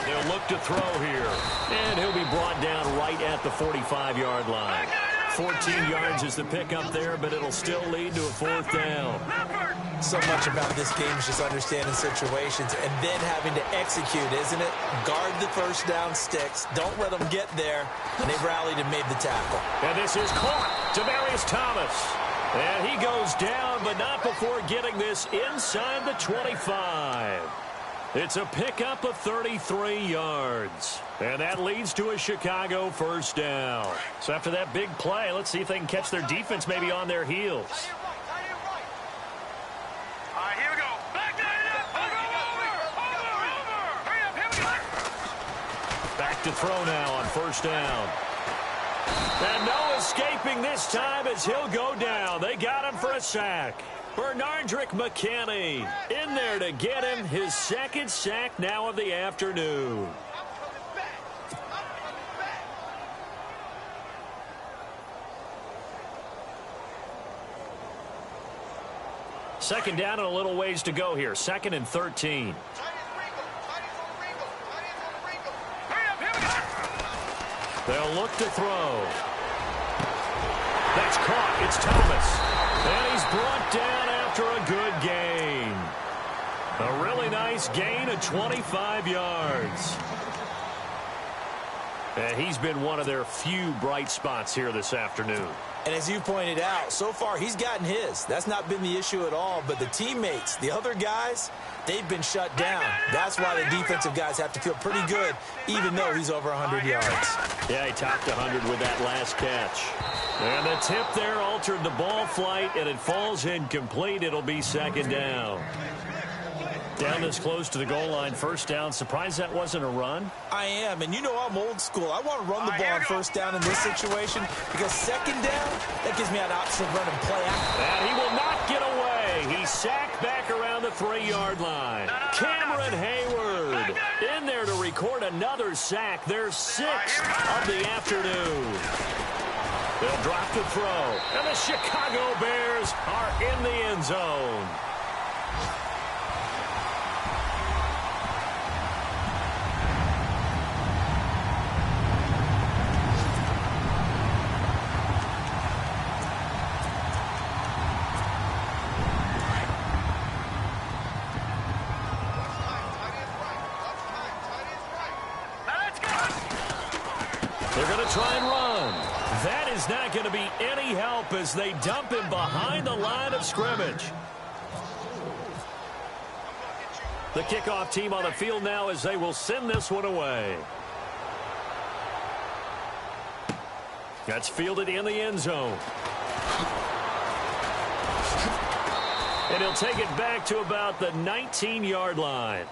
They'll look to throw here. And he'll be brought down right at the 45-yard line. 14 yards is the pickup there, but it'll still lead to a 4th down. So much about this game is just understanding situations and then having to execute, isn't it? Guard the first down sticks. Don't let them get there. And they rallied and made the tackle. And this is caught. Demaryius Thomas. And he goes down, but not before getting this inside the 25. It's a pickup of 33 yards. And that leads to a Chicago 1st down. So after that big play, let's see if they can catch their defense maybe on their heels. All right, here we go. Back that up. Over. Hurry up, here we go. Back to throw now on 1st down. And no escaping this time as he'll go down. They got him for a sack. Bernardrick McKinney in there to get him his 2nd sack now of the afternoon. Second down and a little ways to go here. 2nd and 13. They'll look to throw. That's caught. It's Thomas. And he's brought down after a good gain. A really nice gain of 25 yards. And he's been one of their few bright spots here this afternoon. And as you pointed out, so far he's gotten his. That's not been the issue at all. But the teammates, the other guys, they've been shut down. That's why the defensive guys have to feel pretty good, even though he's over 100 yards. Yeah, he topped 100 with that last catch. And the tip there altered the ball flight, and it falls incomplete. It'll be 2nd down. Down this close to the goal line, first down. Surprised that wasn't a run? I am, and you know I'm old school. I want to run the ball on first down in this situation because second down, that gives me an option of running play action. And he will not get away. He's sacked back around the 3-yard line. Cameron Hayward in there to record another sack. Their 6th of the afternoon. They'll drop the throw, and the Chicago Bears are in the end zone. They're going to try and run. That is not going to be any help as they dump him behind the line of scrimmage. The kickoff team on the field now as they will send this one away. That's fielded in the end zone. And he'll take it back to about the 19-yard line.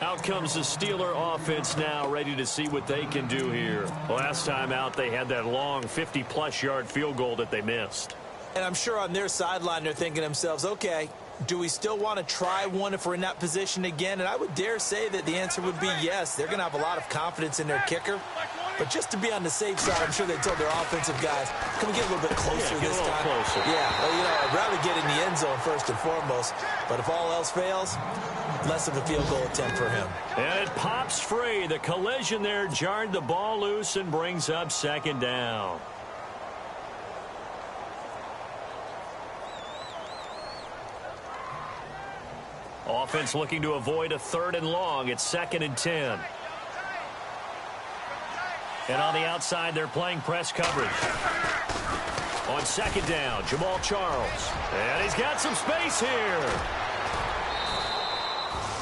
Out comes the Steeler offense now, ready to see what they can do here. Last time out, they had that long 50-plus yard field goal that they missed. And I'm sure on their sideline, they're thinking to themselves, okay, do we still want to try one if we're in that position again? And I would dare say that the answer would be yes. They're going to have a lot of confidence in their kicker. But just to be on the safe side, I'm sure they told their offensive guys, can we get a little bit closer this time? Closer. Yeah, well, you know, I'd rather get in the end zone first and foremost. But if all else fails, less of a field goal attempt for him. And it pops free. The collision there jarred the ball loose and brings up second down. Offense looking to avoid a 3rd and long. It's 2nd and 10. And on the outside, they're playing press coverage. On 2nd down, Jamal Charles. And he's got some space here.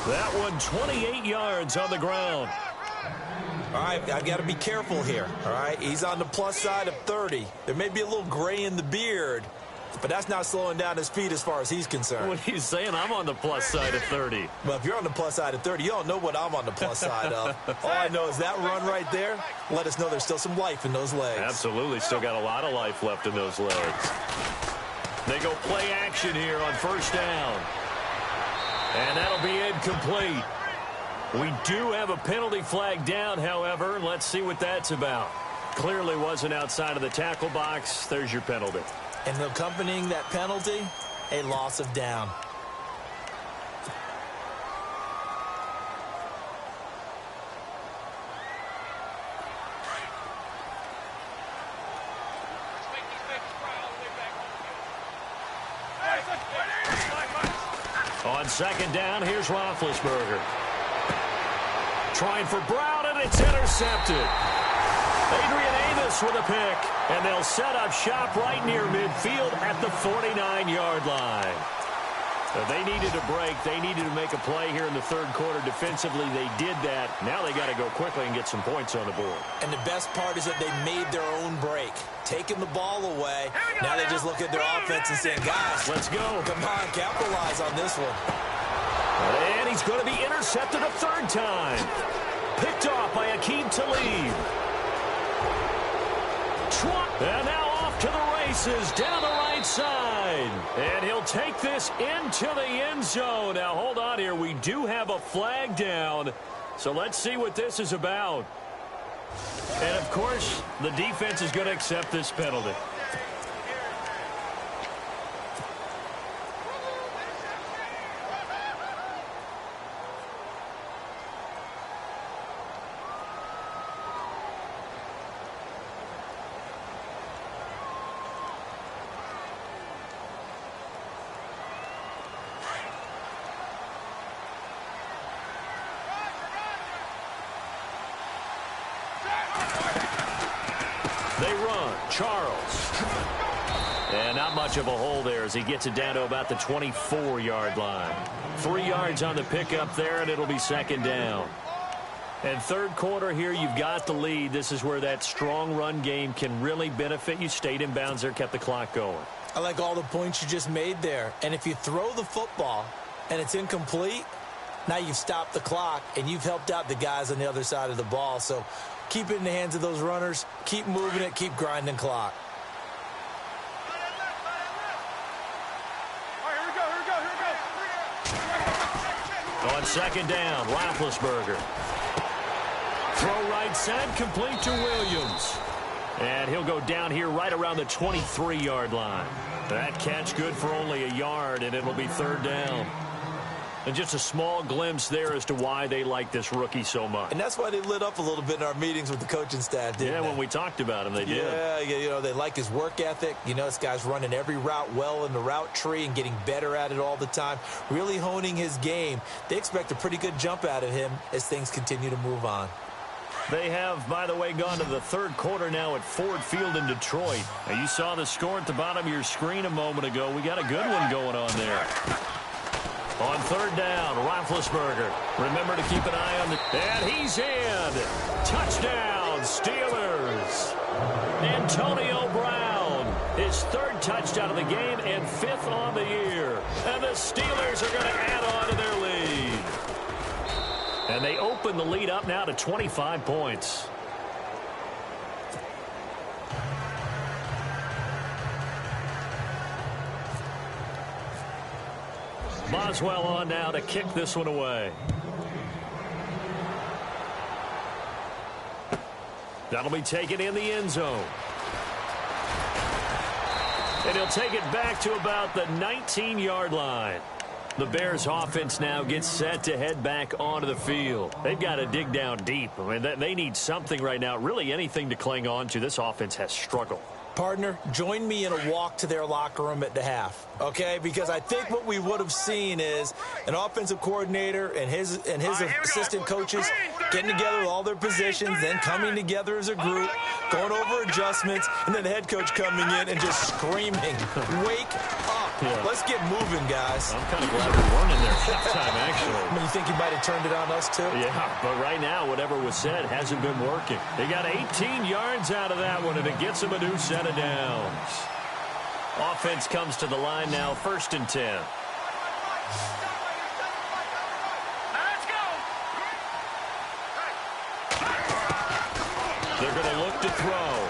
That one 28 yards on the ground. All right, I've got to be careful here, all right? He's on the plus side of 30. There may be a little gray in the beard, but that's not slowing down his feet as far as he's concerned. What he's saying, I'm on the plus side of 30. Well, if you're on the plus side of 30, you don't know what I'm on the plus side of. All I know is that run right there, let us know there's still some life in those legs. Absolutely, still got a lot of life left in those legs. They go play action here on first down. And that'll be incomplete. We do have a penalty flag down, however. Let's see what that's about. Clearly wasn't outside of the tackle box. There's your penalty. And accompanying that penalty, a loss of down. On 2nd down, here's Roethlisberger. Trying for Brown, and it's intercepted. Adrian Amos with a pick, and they'll set up shop right near midfield at the 49-yard line. So they needed a break. They needed to make a play here in the 3rd quarter. Defensively, they did that. Now they got to go quickly and get some points on the board. And the best part is that they made their own break. Taking the ball away. Now they just look at their offense and saying, guys, let's go. Come on, capitalize on this one. And he's going to be intercepted a 3rd time. Picked off by Aqib Talib. And now off to the races down the right side. And he'll take this into the end zone. Now, hold on here. We do have a flag down. So let's see what this is about. And, of course, the defense is going to accept this penalty. They run. Charles. And not much of a hole there as he gets it down to about the 24-yard line. 3 yards on the pickup there, and it'll be 2nd down. And 3rd quarter here, you've got the lead. This is where that strong run game can really benefit you. Stayed in bounds there, kept the clock going. I like all the points you just made there. And if you throw the football and it's incomplete, Now you've stopped the clock, and you've helped out the guys on the other side of the ball. So keep it in the hands of those runners. Keep moving it. Keep grinding clock. On second down, Roethlisberger. Throw right side, complete to Williams. And he'll go down here right around the 23-yard line. That catch good for only a yard, and it'll be third down. And just a small glimpse there as to why they like this rookie so much. And that's why they lit up a little bit in our meetings with the coaching staff, didn't they? Yeah, when we talked about him, they did. Yeah, you know, they like his work ethic. You know, this guy's running every route well in the route tree and getting better at it all the time, really honing his game. They expect a pretty good jump out of him as things continue to move on. They have, by the way, gone to the third quarter now at Ford Field in Detroit. Now, you saw the score at the bottom of your screen a moment ago. We got a good one going on there. On third down, Roethlisberger. Remember to keep an eye on the... And he's in. Touchdown, Steelers. Antonio Brown, his third touchdown of the game and fifth on the year. And the Steelers are going to add on to their lead. And they open the lead up now to 25 points. Boswell on now to kick this one away. That'll be taken in the end zone. And he'll take it back to about the 19-yard line. The Bears offense now gets set to head back onto the field. They've got to dig down deep. I mean, they need something right now, really anything to cling on to. This offense has struggled. Partner, join me in a walk to their locker room at the half, okay? Because I think what we would have seen is an offensive coordinator and his assistant coaches getting together with all their positions, then coming together as a group, going over adjustments, and then the head coach coming in and just screaming, "Wake up. Yeah. Let's get moving, guys." I'm kind of glad we weren't in there halftime, actually. You think he might have turned it on us, too? Yeah, but right now, whatever was said hasn't been working. They got 18 yards out of that one, and it gets them a new set of downs. Offense comes to the line now, 1st and 10. They're going to look to throw.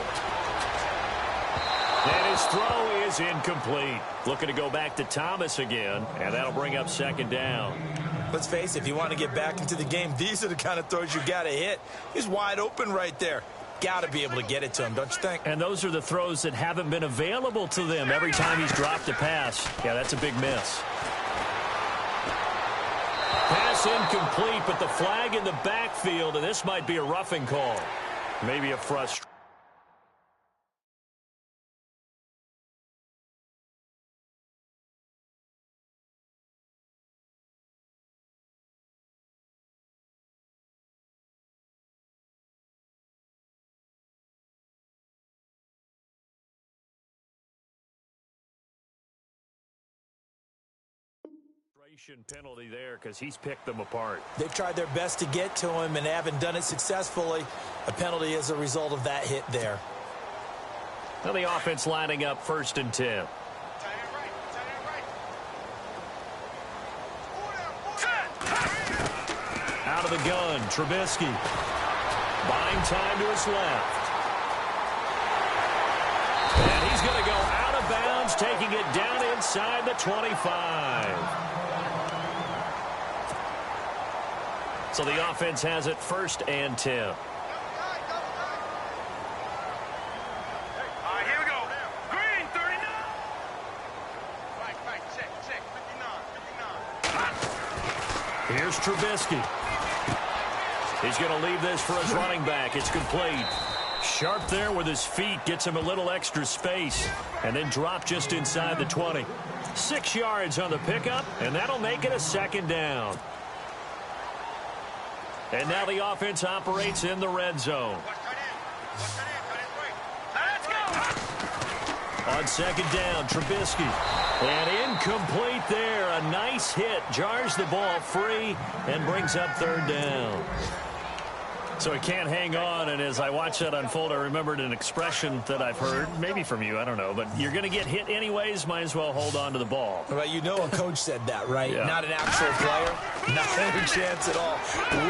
And his throw is incomplete. Looking to go back to Thomas again, and that'll bring up 2nd down. Let's face it, if you want to get back into the game, these are the kind of throws you got to hit. He's wide open right there. Got to be able to get it to him, don't you think? And those are the throws that haven't been available to them every time he's dropped a pass. Yeah, that's a big miss. Pass incomplete, but the flag in the backfield, and this might be a roughing call. Maybe a frustration. Penalty there because he's picked them apart. They've tried their best to get to him and haven't done it successfully. A penalty as a result of that hit there. Now the offense lining up 1st and 10. Out of the gun, Trubisky. Buying time to his left. And he's going to go out of bounds, taking it down inside the 25. So the offense has it 1st and 10. Here we go. Green, 39. Right, check, 59. Here's Trubisky. He's going to leave this for his running back. It's complete. Sharp there with his feet. Gets him a little extra space. And then drop just inside the 20. 6 yards on the pickup, and that'll make it a 2nd down. And now the offense operates in the red zone. On 2nd down, Trubisky. And incomplete there. A nice hit. Jars the ball free and brings up 3rd down. So So he can't hang on, and as I watch that unfold, I remembered an expression that I've heard, maybe from you, I don't know, but you're going to get hit anyways, might as well hold on to the ball. Well, you know a coach said that, right? Yeah. Not an actual player. Not any chance at all.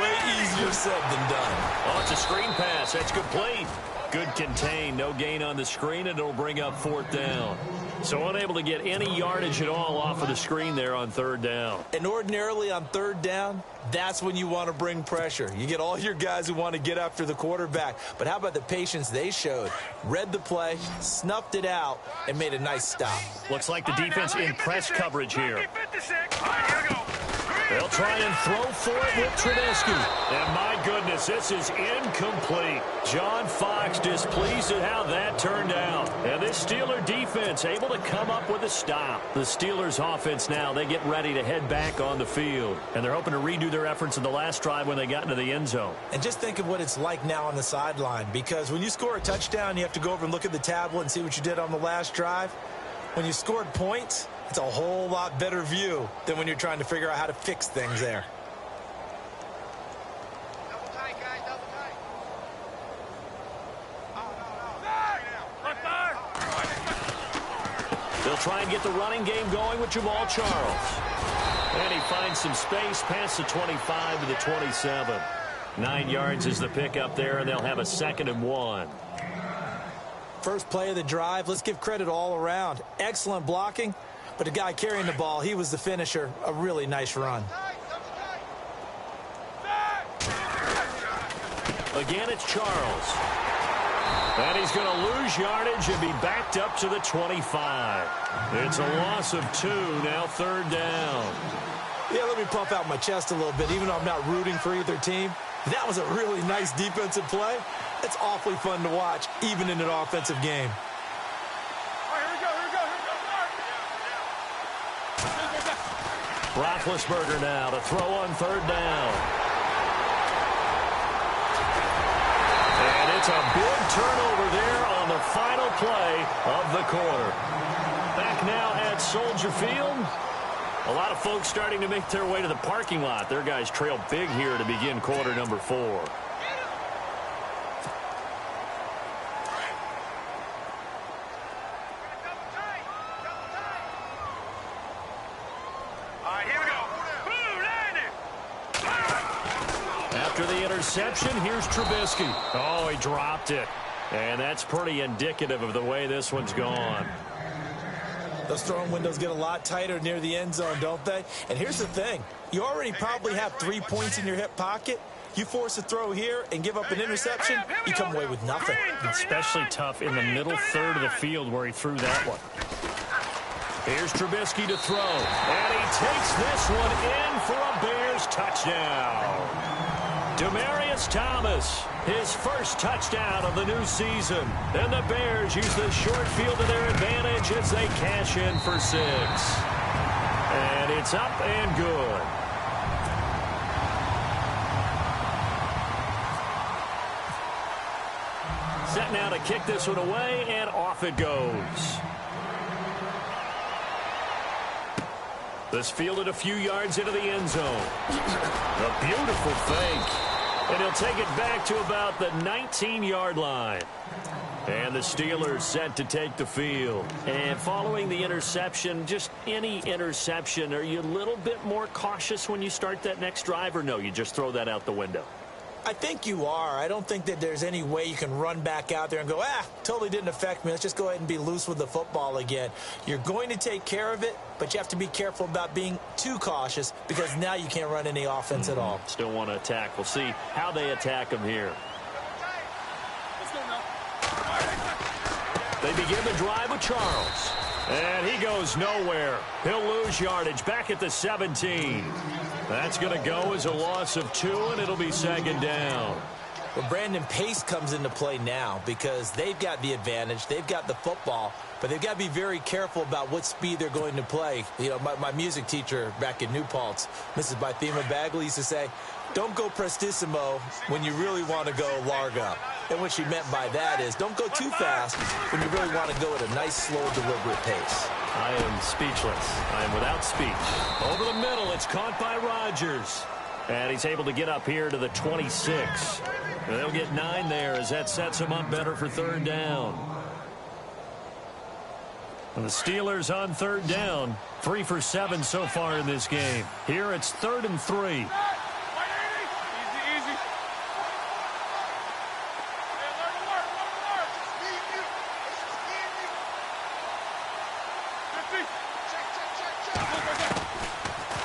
Way easier said than done. Oh, it's a screen pass. That's complete. Good contain. No gain on the screen, and it'll bring up 4th down. So unable to get any yardage at all off of the screen there on 3rd down. And ordinarily on 3rd down, that's when you want to bring pressure. You get all your guys who want to get after the quarterback. But how about the patience they showed? Read the play, snuffed it out, and made a nice stop. Looks like the defense in press coverage here. 56. All right, here we go. They'll try and throw for it with Trubisky. And my goodness, this is incomplete. John Fox displeased at how that turned out. And this Steeler defense able to come up with a stop. The Steelers offense now, they get ready to head back on the field. And they're hoping to redo their efforts in the last drive when they got into the end zone. And just think of what it's like now on the sideline. Because when you score a touchdown, you have to go over and look at the tablet and see what you did on the last drive. When you scored points, it's a whole lot better view than when you're trying to figure out how to fix things there. Double tight, guys, double tight. They'll try and get the running game going with Jamal Charles. And he finds some space past the 25 to the 27. 9 yards is the pickup there, and they'll have a 2nd and 1. First play of the drive, let's give credit all around. Excellent blocking, but the guy carrying the ball, he was the finisher. A really nice run. Again, it's Charles. And he's going to lose yardage and be backed up to the 25. It's a loss of 2, now 3rd down. Yeah, let me puff out my chest a little bit, even though I'm not rooting for either team. That was a really nice defensive play. It's awfully fun to watch, even in an offensive game. Roethlisberger now to throw on 3rd down. And it's a big turnover there on the final play of the quarter. Back now at Soldier Field. A lot of folks starting to make their way to the parking lot. Their guys trail big here to begin quarter number 4. All right, here we go. Boom, landed. After the interception, here's Trubisky. Oh, he dropped it. And that's pretty indicative of the way this one's gone. Those throwing windows get a lot tighter near the end zone, don't they? And here's the thing. You already probably have 3 points in your hip pocket. You force a throw here and give up an interception, you come away with nothing. Especially tough in the middle third of the field where he threw that one. Here's Trubisky to throw. And he takes this one in for a Bears touchdown. Demaryius Thomas, his first touchdown of the new season. And the Bears use the short field to their advantage as they cash in for 6. And it's up and good. Set now to kick this one away, and off it goes. This fielded a few yards into the end zone. A beautiful fake. And he'll take it back to about the 19-yard line. And the Steelers set to take the field. And following the interception, just any interception, are you a little bit more cautious when you start that next drive, or no, you just throw that out the window? I think you are. I don't think that there's any way you can run back out there and go, totally didn't affect me. Let's just go ahead and be loose with the football again. You're going to take care of it, but you have to be careful about being too cautious because now you can't run any offense at all. Still want to attack. We'll see how they attack him here. They begin the drive with Charles. And he goes nowhere. He'll lose yardage back at the 17. That's going to go as a loss of 2, and it'll be 2nd down. Well, Brandon, pace comes into play now because they've got the advantage. They've got the football, but they've got to be very careful about what speed they're going to play. You know, my music teacher back in New Paltz, Mrs. Bythema Bagley, used to say, don't go prestissimo when you really want to go largo. And what she meant by that is don't go too fast when you really want to go at a nice, slow, deliberate pace. I am speechless. I am without speech. Over the middle, it's caught by Rodgers. And he's able to get up here to the 26. They'll get 9 there as that sets them up better for third down. And the Steelers on third down, 3 for 7 so far in this game. Here it's 3rd and 3.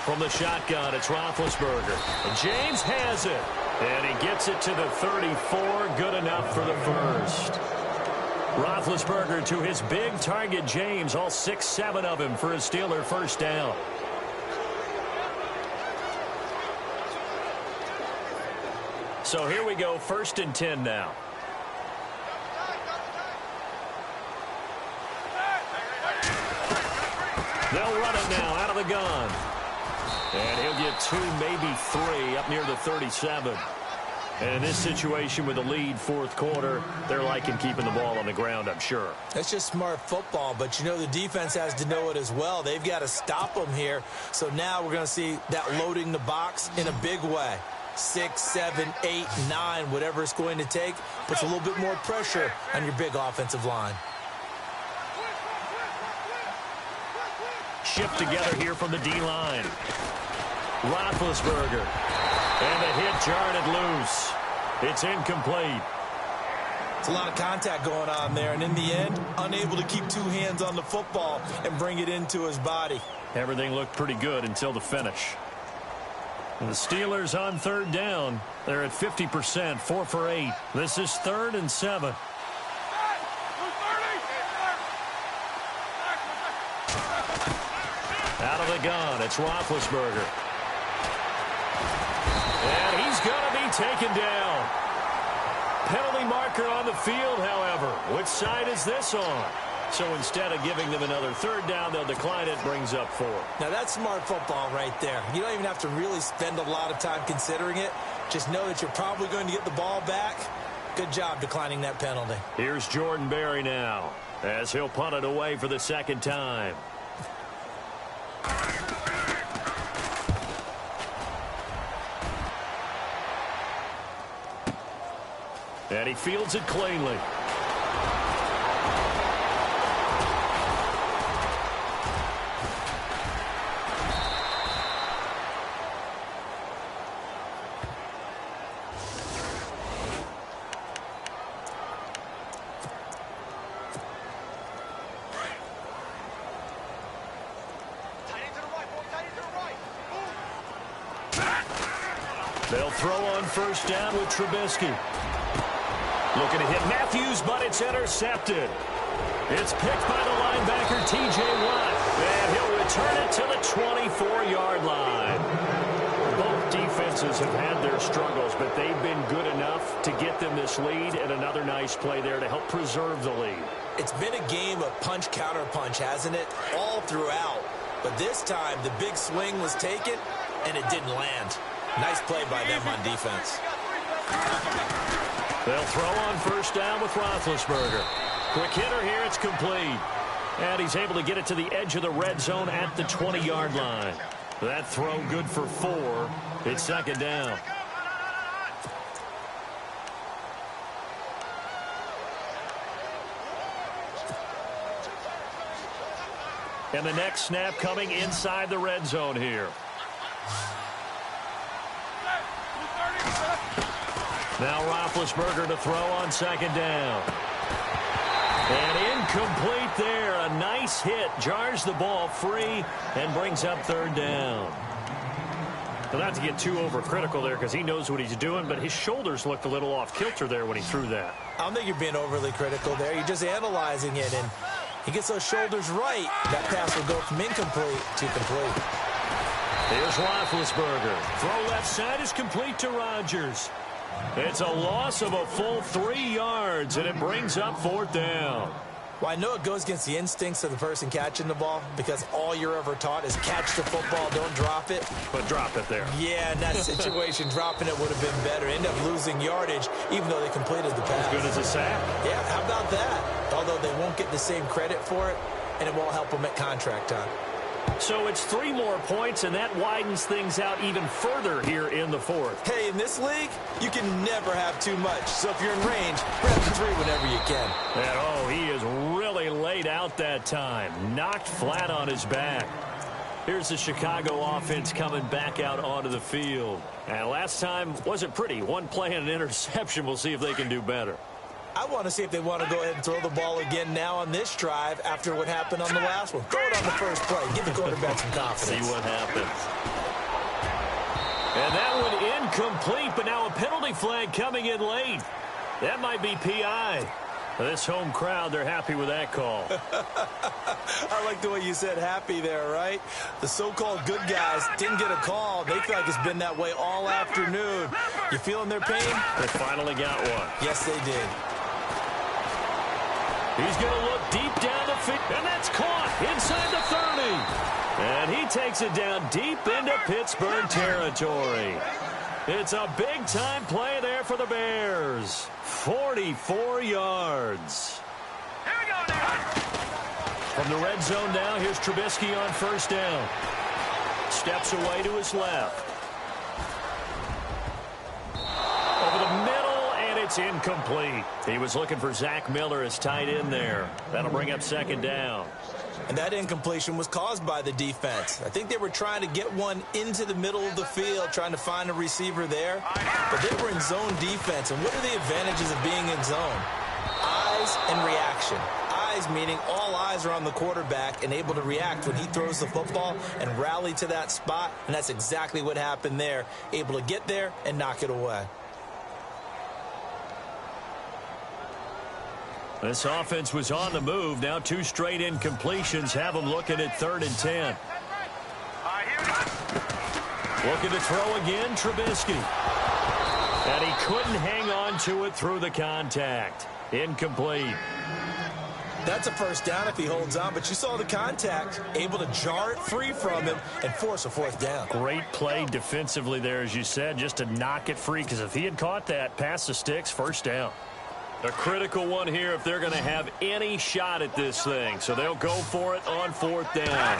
From the shotgun, it's Roethlisberger. And James has it. And he gets it to the 34. Good enough for the first. Roethlisberger to his big target, James. All 6-7 of him for a Steeler first down. So here we go, 1st and 10 now. They'll run it now out of the gun. And he'll get 2, maybe 3 up near the 37. And in this situation with the lead, 4th quarter, they're liking keeping the ball on the ground, I'm sure. That's just smart football, but you know the defense has to know it as well. They've got to stop them here. So now we're going to see that loading the box in a big way. 6, 7, 8, 9, whatever it's going to take, puts a little bit more pressure on your big offensive line. Shift together here from the D-line. Roethlisberger. And the hit jarred it loose. It's incomplete. It's a lot of contact going on there, and in the end, unable to keep 2 hands on the football and bring it into his body. Everything looked pretty good until the finish. And the Steelers on third down. They're at 50%, 4 for 8. This is 3rd and 7. Out of the gun, it's Roethlisberger. And he's going to be taken down. Penalty marker on the field, however. Which side is this on? So instead of giving them another 3rd down, they'll decline it, brings up 4. Now that's smart football right there. You don't even have to really spend a lot of time considering it. Just know that you're probably going to get the ball back. Good job declining that penalty. Here's Jordan Berry now, as he'll punt it away for the 2nd time. And he fields it cleanly. They'll throw on 1st down with Trubisky. Looking to hit Matthews, but it's intercepted. It's picked by the linebacker, T.J. Watt. And he'll return it to the 24-yard line. Both defenses have had their struggles, but they've been good enough to get them this lead, and another nice play there to help preserve the lead. It's been a game of punch-counter-punch, hasn't it? All throughout. But this time, the big swing was taken, and it didn't land. Nice play by them on defense. They'll throw on 1st down with Roethlisberger. Quick hitter here, it's complete. And he's able to get it to the edge of the red zone at the 20-yard line. That throw good for 4. It's 2nd down. And the next snap coming inside the red zone here. Now Roethlisberger to throw on 2nd down. And incomplete there. A nice hit. Jars the ball free and brings up 3rd down. Well, not to get too overcritical there because he knows what he's doing, but his shoulders looked a little off kilter there when he threw that. I don't think you're being overly critical there. You're just analyzing it, and he gets those shoulders right. That pass will go from incomplete to complete. Here's Roethlisberger. Throw left side is complete to Rodgers. It's a loss of a full 3 yards, and it brings up 4th down. Well, I know it goes against the instincts of the person catching the ball because all you're ever taught is catch the football, don't drop it. But drop it there. Yeah, in that situation, dropping it would have been better. End up losing yardage, even though they completed the pass. As good as a sack. Yeah, how about that? Although they won't get the same credit for it, and it won't help them at contract time. So it's 3 more points, and that widens things out even further here in the fourth. Hey, in this league, you can never have too much. So if you're in range, grab the 3 whenever you can. And, oh, he is really laid out that time. Knocked flat on his back. Here's the Chicago offense coming back out onto the field. And last time wasn't pretty. 1 play and an interception. We'll see if they can do better. I want to see if they want to go ahead and throw the ball again now on this drive after what happened on the last one. Throw it on the first play. Give the quarterback some confidence. See what happens. And that one incomplete, but now a penalty flag coming in late. That might be PI. This home crowd, they're happy with that call. I like the way you said happy there, right? The so-called good guys didn't get a call. They feel like it's been that way all afternoon. You feeling their pain? They finally got one. Yes, they did. He's going to look deep down the field, and that's caught inside the 30. And he takes it down deep into Pittsburgh territory. It's a big-time play there for the Bears. 44 yards. Here we go, now. From the red zone now, here's Trubisky on first down. Steps away to his left. Over the middle, and it's incomplete. He was looking for Zach Miller as tight end there. That'll bring up second down. And that incompletion was caused by the defense. I think they were trying to get one into the middle of the field, trying to find a receiver there. But they were in zone defense. And what are the advantages of being in zone? Eyes and reaction. Eyes meaning all eyes are on the quarterback and able to react when he throws the football and rally to that spot. And that's exactly what happened there. Able to get there and knock it away. This offense was on the move. Now 2 straight incompletions have them looking at 3rd and 10. Looking to throw again, Trubisky. And he couldn't hang on to it through the contact. Incomplete. That's a first down if he holds on, but you saw the contact, able to jar it free from him and force a 4th down. Great play defensively there, as you said, just to knock it free, because if he had caught that, past the sticks, first down. A critical one here if they're going to have any shot at this thing. So they'll go for it on 4th down.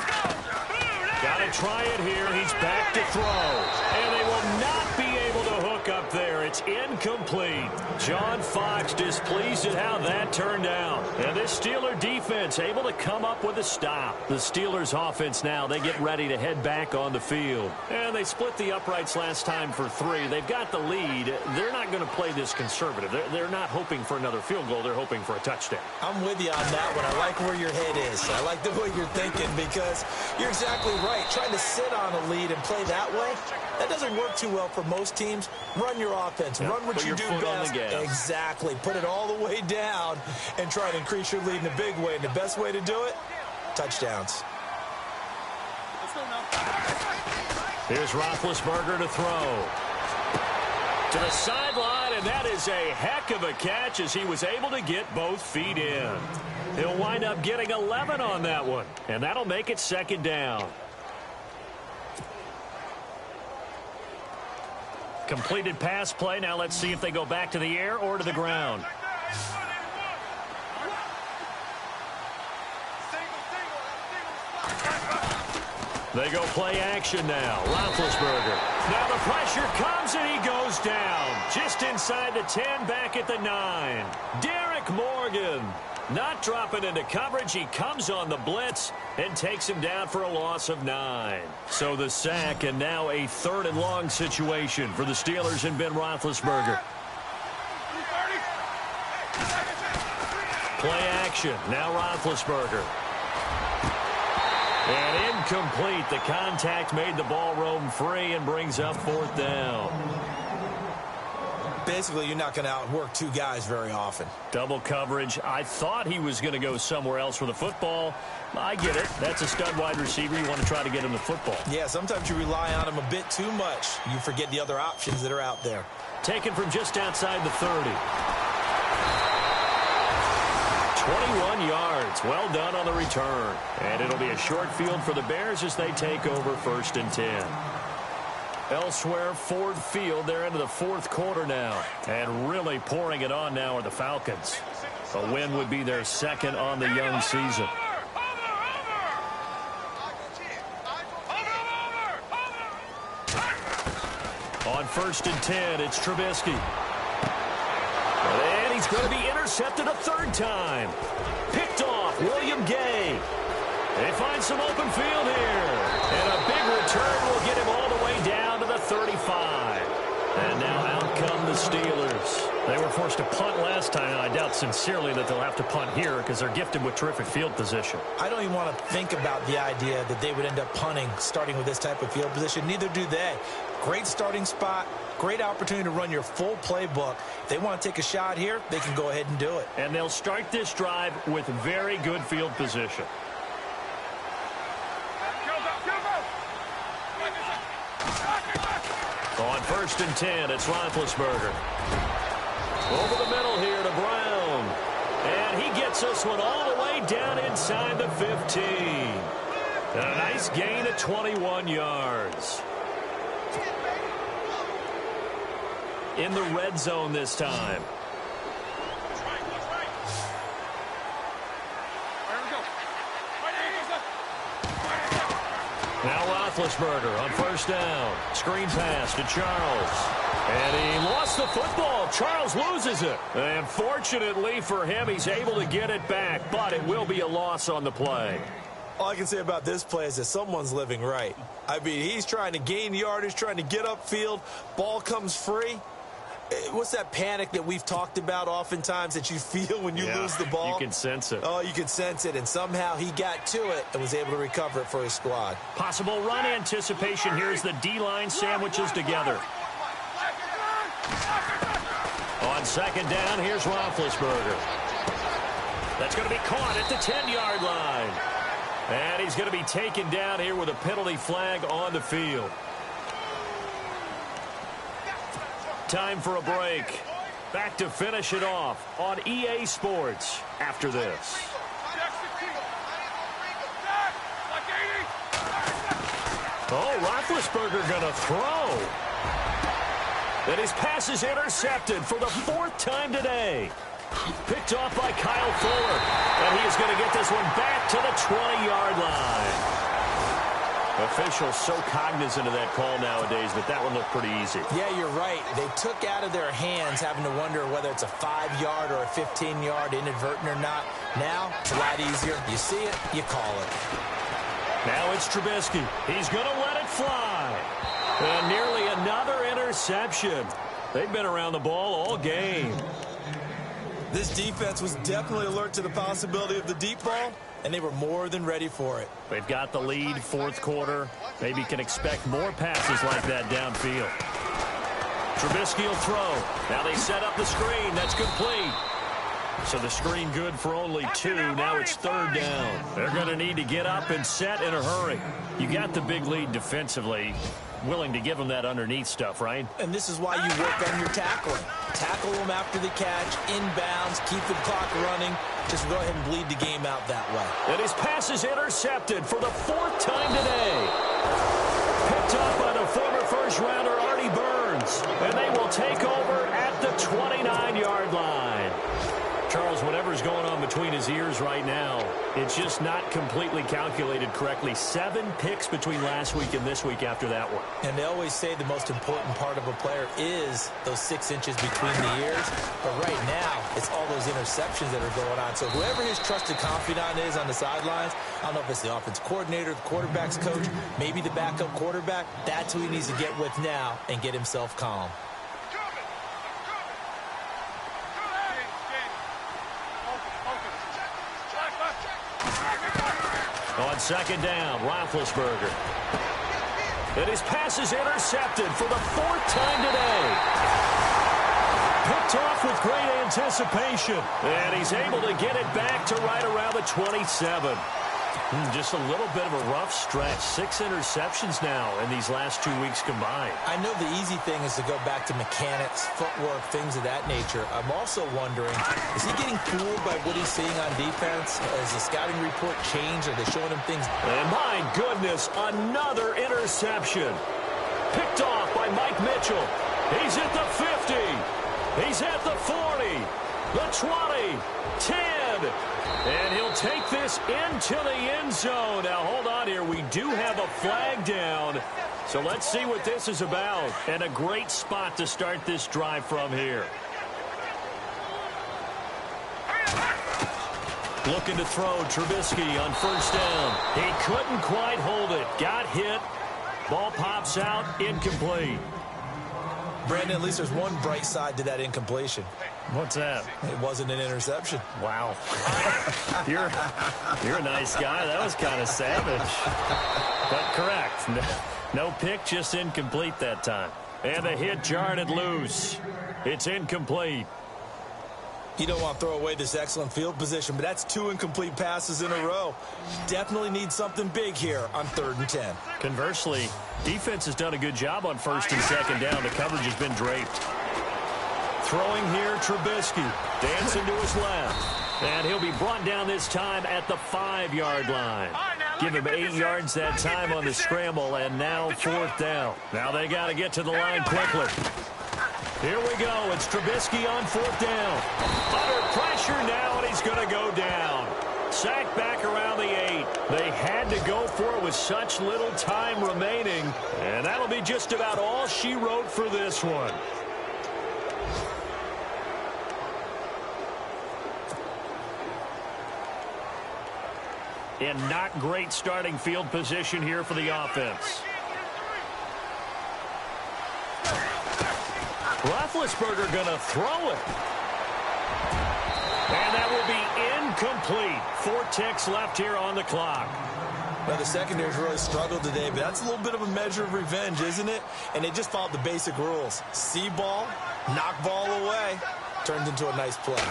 Got to try it here. He's back to throw. And they will not be able to hook up there. It's incomplete. John Fox displeased at how that turned out. And this Steeler defense able to come up with a stop. The Steelers offense now, they get ready to head back on the field. And they split the uprights last time for 3. They've got the lead. They're not going to play this conservative. They're not hoping for another field goal. They're hoping for a touchdown. I'm with you on that one. I like where your head is. I like the way you're thinking because you're exactly right. Trying to sit on a lead and play that way, that doesn't work too well for most teams. Run your offense. Run what you do best. Exactly. Put it all the way down and try to increase your lead in a big way. And the best way to do it, touchdowns. Here's Roethlisberger to throw. To the sideline, and that is a heck of a catch as he was able to get both feet in. He'll wind up getting 11 on that one, and that'll make it second down. Completed pass play. Now let's see if they go back to the air or to the ground. They go play action now. Roethlisberger. Now the pressure comes and he goes down. Just inside the 10, back at the 9. Derek Morgan. Not dropping into coverage. He comes on the blitz and takes him down for a loss of 9. So the sack, and now a 3rd and long situation for the Steelers and Ben Roethlisberger. Play action. Now Roethlisberger. And incomplete. The contact made the ball roam free and brings up 4th down. Basically, you're not going to outwork 2 guys very often. Double coverage. I thought he was going to go somewhere else with the football. I get it. That's a stud wide receiver. You want to try to get him the football. Yeah, sometimes you rely on him a bit too much. You forget the other options that are out there. Taken from just outside the 30. 21 yards. Well done on the return. And it'll be a short field for the Bears as they take over 1st and 10. Elsewhere, Ford Field, they're into the 4th quarter now. And really pouring it on now are the Falcons. A win would be their 2nd on the young season. first and 10. It's Trubisky. And he's going to be intercepted a third time. Picked off, William Gay. They find some open field here. And a big return will get him all the way down to the 35. And now out come the Steelers. They were forced to punt last time, and I doubt sincerely that they'll have to punt here because they're gifted with terrific field position. I don't even want to think about the idea that they would end up punting starting with this type of field position. Neither do they. Great starting spot, great opportunity to run your full playbook. If they want to take a shot here, they can go ahead and do it. And they'll start this drive with very good field position. On first and 10, it's Roethlisberger. Over the middle here to Brown. And he gets this one all the way down inside the 15. And a nice gain of 21 yards. In the red zone this time. Now Roethlisberger on first down. Screen pass to Charles. And he lost the football. Charles loses it. And fortunately for him, he's able to get it back. But it will be a loss on the play. All I can say about this play is that someone's living right. I mean, he's trying to gain yardage, trying to get upfield. Ball comes free. What's that panic that we've talked about oftentimes that you feel when you lose the ball? You can sense it. Oh, you can sense it, and somehow he got to it and was able to recover it for his squad. Possible run anticipation. Here's the D-line sandwiches together. On second down, here's Roethlisberger. That's going to be caught at the 10-yard line. And he's going to be taken down here with a penalty flag on the field. Time for a break. Back to finish it off on EA Sports after this. Oh, Roethlisberger going to throw. And his pass is intercepted for the fourth time today. Picked off by Kyle Fuller. And he is going to get this one back to the 20-yard line. Officials so cognizant of that call nowadays, but that one looked pretty easy. Yeah, you're right. They took out of their hands having to wonder whether it's a 5-yard or a 15-yard, inadvertent or not. Now, it's a lot easier. You see it, you call it. Now it's Trubisky. He's going to let it fly. And nearly another interception. They've been around the ball all game. This defense was definitely alert to the possibility of the deep ball, and they were more than ready for it. They've got the lead, fourth quarter. Maybe can expect more passes like that downfield. Trubisky will throw. Now they set up the screen. That's complete. So the screen good for only 2. Now it's third down. They're going to need to get up and set in a hurry. You got the big lead defensively. Willing to give them that underneath stuff, right? And this is why you work on your tackling. Tackle them after the catch, inbounds, keep the clock running. Just go ahead and bleed the game out that way. And his pass is intercepted for the fourth time today. Picked up by the former first-rounder Artie Burns. And they will take over at the 29-yard line. Charles, whatever's going on between his ears right now, it's just not completely calculated correctly. 7 picks between last week and this week after that one. And they always say the most important part of a player is those 6 inches between the ears. But right now, it's all those interceptions that are going on. So whoever his trusted confidant is on the sidelines, I don't know if it's the offense coordinator, the quarterback's coach, maybe the backup quarterback, that's who he needs to get with now and get himself calm. On second down, Roethlisberger. And his pass is intercepted for the fourth time today. Picked off with great anticipation. And he's able to get it back to right around the 27. Just a little bit of a rough stretch. 6 interceptions now in these last 2 weeks combined. I know the easy thing is to go back to mechanics, footwork, things of that nature. I'm also wondering, is he getting fooled by what he's seeing on defense? Has the scouting report changed? Are they showing him things? And my goodness, another interception. Picked off by Mike Mitchell. He's at the 50. He's at the 40. The 20. 10. And he'll take this into the end zone. Now, hold on here. We do have a flag down. So let's see what this is about. And a great spot to start this drive from here. Looking to throw Trubisky on first down. He couldn't quite hold it. Got hit. Ball pops out. Incomplete. Brandon, at least there's one bright side to that incompletion. What's that? It wasn't an interception. Wow. You're a nice guy. That was kind of savage. But correct. No pick, just incomplete that time. And the hit jarred it loose. It's incomplete. You don't want to throw away this excellent field position, but that's 2 incomplete passes in a row. Definitely need something big here on 3rd and 10. Conversely, defense has done a good job on 1st and 2nd down. The coverage has been draped. Throwing here, Trubisky. Dancing to his left. And he'll be brought down this time at the 5-yard line. Give him 8 yards that time on the scramble, and now 4th down. Now they got to get to the line quickly. Here we go. It's Trubisky on 4th down. Under pressure now, and he's going to go down. Sacked back around the 8. They had to go for it with such little time remaining. And that'll be just about all she wrote for this one. And not great starting field position here for the offense. Roethlisberger going to throw it. And that will be incomplete. 4 ticks left here on the clock. Well, the secondary's really struggled today, but that's a little bit of a measure of revenge, isn't it? And they just followed the basic rules. See ball, knock ball away. Turns into a nice play.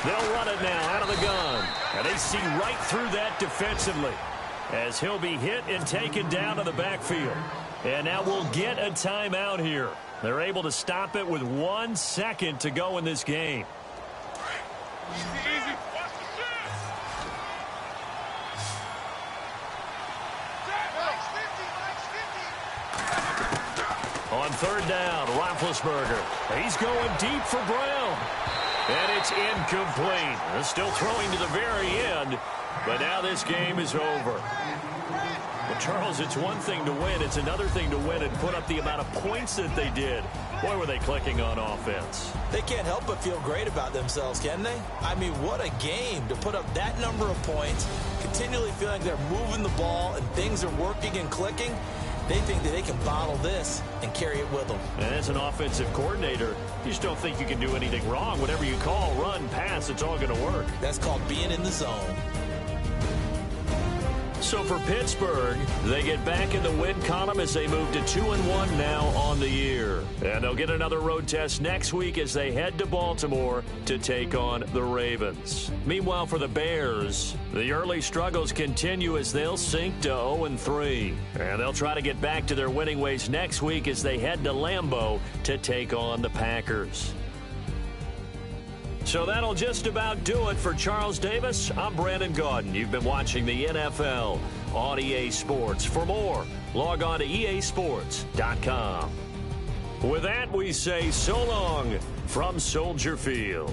They'll run it now out of the gun. And they see right through that defensively as he'll be hit and taken down to the backfield. And now we'll get a timeout here. They're able to stop it with 1 second to go in this game. Easy. On 3rd down, Roethlisberger. He's going deep for Brown. And it's incomplete. They're still throwing to the very end. But now this game is over. Well, Charles, it's one thing to win. It's another thing to win and put up the amount of points that they did. Boy, were they clicking on offense. They can't help but feel great about themselves, can they? I mean, what a game to put up that number of points, continually feeling they're moving the ball and things are working and clicking. They think that they can bottle this and carry it with them. And as an offensive coordinator, you just don't think you can do anything wrong. Whatever you call, run, pass, it's all going to work. That's called being in the zone. So for Pittsburgh, they get back in the win column as they move to 2-1 now on the year. And they'll get another road test next week as they head to Baltimore to take on the Ravens. Meanwhile, for the Bears, the early struggles continue as they'll sink to 0-3. And they'll try to get back to their winning ways next week as they head to Lambeau to take on the Packers. So that'll just about do it for Charles Davis. I'm Brandon Gaudin. You've been watching the NFL on EA Sports. For more, log on to easports.com. With that, we say so long from Soldier Field.